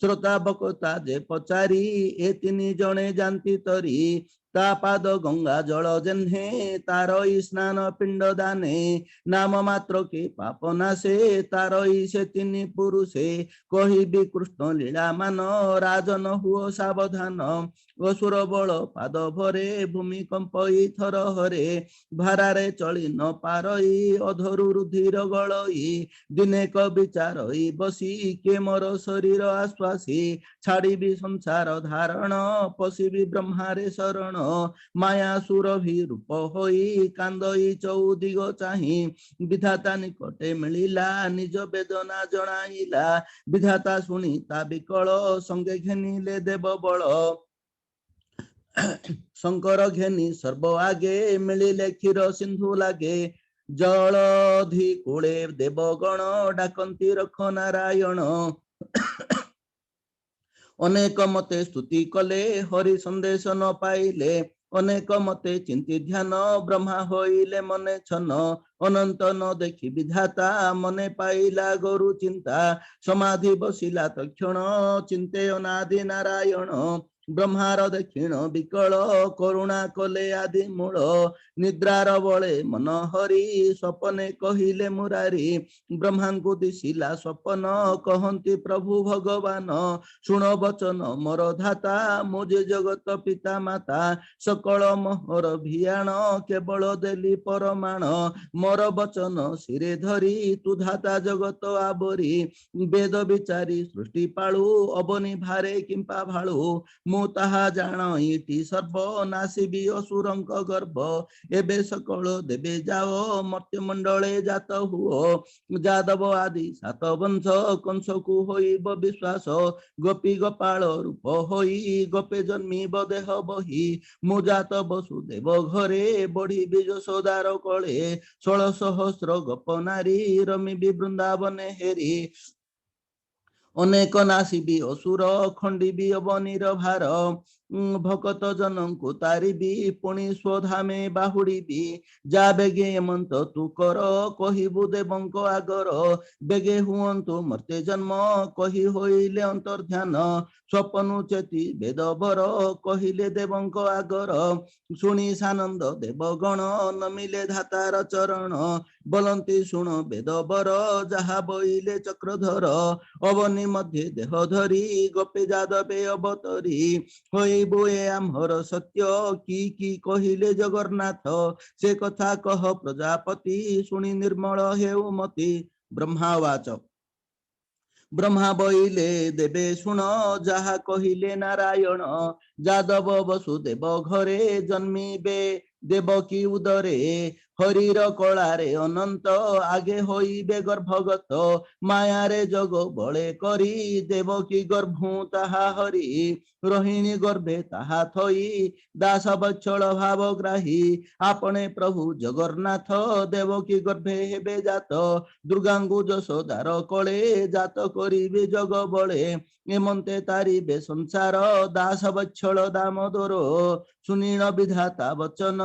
श्रोता बक्ता जे पचारी ए तिनि जणे जानती तरी ता पाद गंगा जल जेन्हे तार ई स्नान पिंड दाने नाम मात्र के पाप नाशे तार ई से तिनि पुरुषे कहिबि कृष्ण लीला मान राजन हुओ सावधान असुर बल पाद भरे भूमिकंपई थर हरे भारारे चली न पारई अधरु रुधिर गलई दिनेक विचारई बसी के मोर शरीर आश्वासी छाड़िबि संसार धारण पशिबि ब्रह्मारे शरण माया सुरभि रूप होई कांदई चौदिग चाही विधाता निकटे मिलिला निज वेदना जणाइला विधाता शुणी ता विकल संगे घेनिले देव बल शंकर घेनी सर्व आगे मिलिले क्षीर सिंधु लागे जलधि कूले देवगण डाकंती रख नारायण अनेक मते स्तुति कले हरि संदेश न पाइले अनेक मते चिंती ध्यान ब्रह्मा होइले मने छन ଅନନ୍ତ ନ ଦେଖି ବିଧାତା ମନେ ପାଇଲା ଗୁରୁ ଚିନ୍ତା ସମାଧି ବସିଲା ତକ୍ଷଣ ଚିନ୍ତେ ଅନାଦି ନାରାୟଣ ବ୍ରହ୍ମାର ଦକ୍ଷିଣ ବିକଳ କରୁଣା କଲେ ଆଦି ମୂଳ ନିଦ୍ରାର ବଳେ ମନ ହରି ସ୍ୱପନେ କହିଲେ ମୁରାରୀ ବ୍ରହ୍ମାଙ୍କୁ ଦିଶିଲା ସ୍ୱପନ କହନ୍ତି ପ୍ରଭୁ ଭଗବାନ ଶୁଣ ବଚନ ମୋର ଧାତା ମୁଁ ଯେ ଜଗତ ପିତା ମାତା ସକଳ ମୋହର ଭିଆଣ କେବଳ ଦେଲି ପରମାଣ ମୋର ବଚନ ଶିରେ ଧରି ତୁ ଧାତା ଜଗତ ଆବରି ବେଦ ବିଚାରି ସୃଷ୍ଟି ପାଳୁ ଅବନି ଭାରେ କିମ୍ପା ଭାଳୁ ମୁଁ ତାହା ଜାଣଇଟି ସର୍ବ ନାସିବି ଅସୁରଙ୍କ ଗର୍ଭ ଏବେ ସକଳ ଦେବେ ଯାଅ ମର୍ତ୍ତ୍ୟମଣ୍ଡଳେ ଜାତ ହୁଅ ଯାଦବ ଆଦି ସାତ ବଂଶ କଂସକୁ ହୋଇବ ବିଶ୍ୱାସ ଗୋପୀ ଗୋପାଳ ରୂପ ହୋଇ ଗୋପେ ଜନ୍ମିବ ଦେହ ବହି ମୁଁ ଜାତ ବସୁଦେବ ଘରେ ବଢିବି ଯଶୋଦାର କଳେ 16 ସହସ୍ର ଗୋପ ନାରୀ ରମିବି ବୃନ୍ଦାବନେ ହେରି ଅନେକ ନାସିବି ଅସୁର ଖଣ୍ଡିବି ଅବନୀର ଭାର ଭକତ ଜନଙ୍କୁ ତାରିବି ପୁଣି ସ୍ୱଧାମେ ବାହୁଡ଼ିବି ଯା ବେଗେ ଏମନ୍ତ ତୁ କର କହିବୁ ଦେବଙ୍କ ଆଗର ବେଗେ ହୁଅନ୍ତୁ ମର୍ତ୍ତେ ଜନ୍ମ କହି ହୋଇଲେ ଅନ୍ତର୍ଧ୍ୟାନ ସ୍ୱପନୁ ଚେତି ବେଦବର କହିଲେ ଦେବଙ୍କ ଆଗର ଶୁଣି ସାନନ୍ଦ ଦେବଗଣ ନମିଲେ ଧାତାର ଚରଣ ବୋଲନ୍ତି ଶୁଣ ବେଦବର ଯାହା ବଇଲେ ଚକ୍ରଧର ଅବନି ମଧ୍ୟ ଦେହ ଧରି ଗୋପେ ଯାଦବେ ଅବତରୀ କହିବୁ ଏ ଆମର ସତ୍ୟ କି କହିଲେ ଜଗନ୍ନାଥ ସେ କଥା କହ ପ୍ରଜାପତି ଶୁଣି ନିର୍ମଳ ହେଉ ମତି ବ୍ରହ୍ମାବାଚ ବ୍ରହ୍ମା ବଇଲେ ଦେବେ ଶୁଣ ଯାହା କହିଲେ ନାରାୟଣ ଯାଦବ ବସୁଦେବ ଘରେ ଜନ୍ମିବେ ଦେବକୀ ଉଦରେ ହରିର କଳାରେ ଅନନ୍ତ ଆଗେ ହୋଇବେ ଗର୍ଭଗତ ମାୟାରେ ଯୋଗ ବଳେ କରି ଦେବକୀ ଗର୍ଭୁ ତାହା ହରି ରୋହିଣୀ ଗର୍ଭେ ତାହା ଥଇ ଦାସ ବତ୍ସଳ ଭାବ ଗ୍ରାହୀ ଆପणे ପ୍ରଭୁ ଜଗନ୍ନାଥ ଦେବକୀ ଗର୍ଭେ ହେବେ ଜାତ ଦୁର୍ଗାଙ୍କୁ ଯଶୋଦାର କଳେ ଜାତ କରିବେ ଜଗ ବଳେ ଏମନ୍ତେ ତାରିବେ ସଂସାର ଦାସ ବତ୍ସଳ ଦାମୋଦର ସୁନୀଳ ବିଧାତା ବଚନ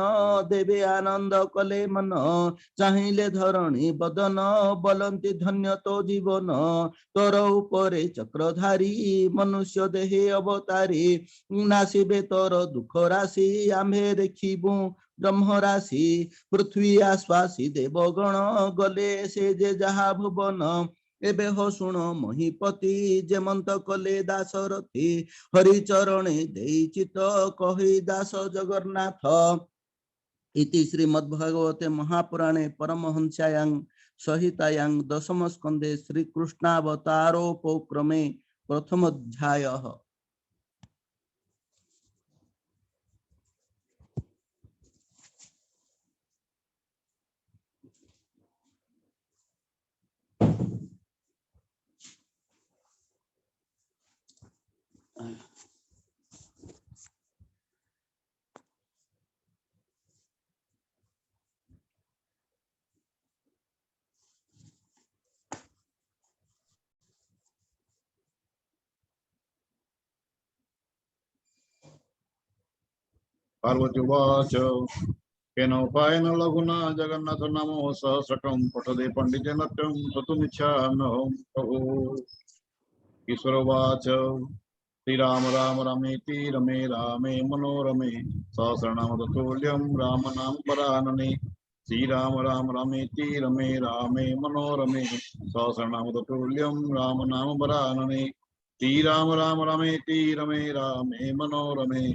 ଦେବେ ଆନନ୍ଦ କଲେ ମନ ଚାହିଁଲେ ଧରଣୀ ବଦନ ବୋଲନ୍ତି ଧନ୍ୟ ତୋ ଜୀବନ ତୋର ଉପରେ ଚକ୍ରଧାରୀ ମନୁଷ୍ୟ ଦେହେ ଅବତାରୀ ନାସିବେ ତୋର ଦୁଃଖ ରାଶି ଆମ୍ଭେ ଦେଖିବୁ ବ୍ରହ୍ମ ରାଶି ପୃଥ୍ୱୀ ଆଶ୍ୱାସୀ ଦେବଗଣ ଗଲେ ସେ ଯେ ଯାହା ଭୁବନ ଏବେ ହୋ ଶୁଣ ମହିପତି ଯେମନ୍ତ କଲେ ଦାସରଥୀ ହରିଚରଣେ ଦେଇ ଚିତ କହି ଦାସ ଜଗନ୍ନାଥ इति श्रीमद्भागवते महापुराणे परमहंस्यायां संहितायां दशम स्कंदे श्रीकृष्णावतारोपक्रमे प्रथम अध्यायः। पार्वती उवाच केनोपायेन लघुना जगन्नाथ नामो सहस्रकं पठदे पंडिते नत्यं ततुमिच्छाम्यहं प्रभो। ईश्वर उवाच श्रीराम राम रामेति रमे रामे मनोरमे सहस्रनाम तत्तुल्यं राम नाम वरानने श्रीराम राम रामेति रमे रामे मनोरमे सहस्रनाम तत्तुल्यं राम नाम वरानने श्रीराम राम रामेति रमे रामे मनोरमे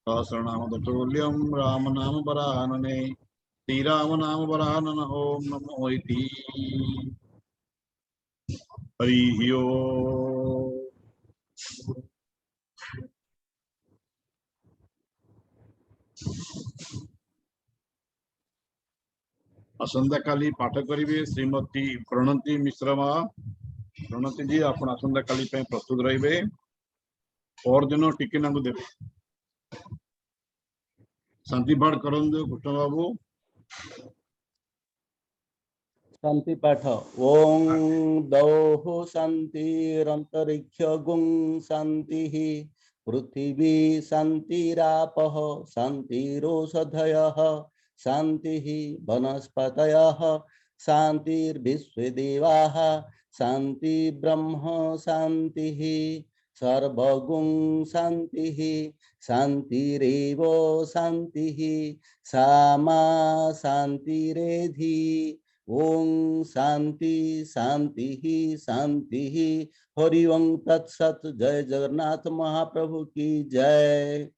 सहस्रनाम तत्तुल्यं राम नाम वरानने श्रीराम नाम वरानन ओम नमो इति हरि ओम। आसंताकाली पाठ करिवे श्रीमती प्रणति मिश्रमा। प्रणति जी आपण आसंताकाली पे प्रस्तुत रहिबे और दिन टिके नांगु देबे शांति पाठ करंदु कृष्ण बाबू। शांति पाठ ओं दौः शांतिरंतरिक्ष गुं शांति पृथिवी शांतिरापः शांतिरोषधयः शान्तिः वनस्पतयः शान्तिर्विश्वदेवाः शान्ति ब्रह्म शान्तिः सर्वगुण शान्तिः शान्तिरेव शान्तिः सामा शान्तिरेधि ओम शांति शांति शांति हरि ओम तत्सत। जय जगन्नाथ महाप्रभु की जय।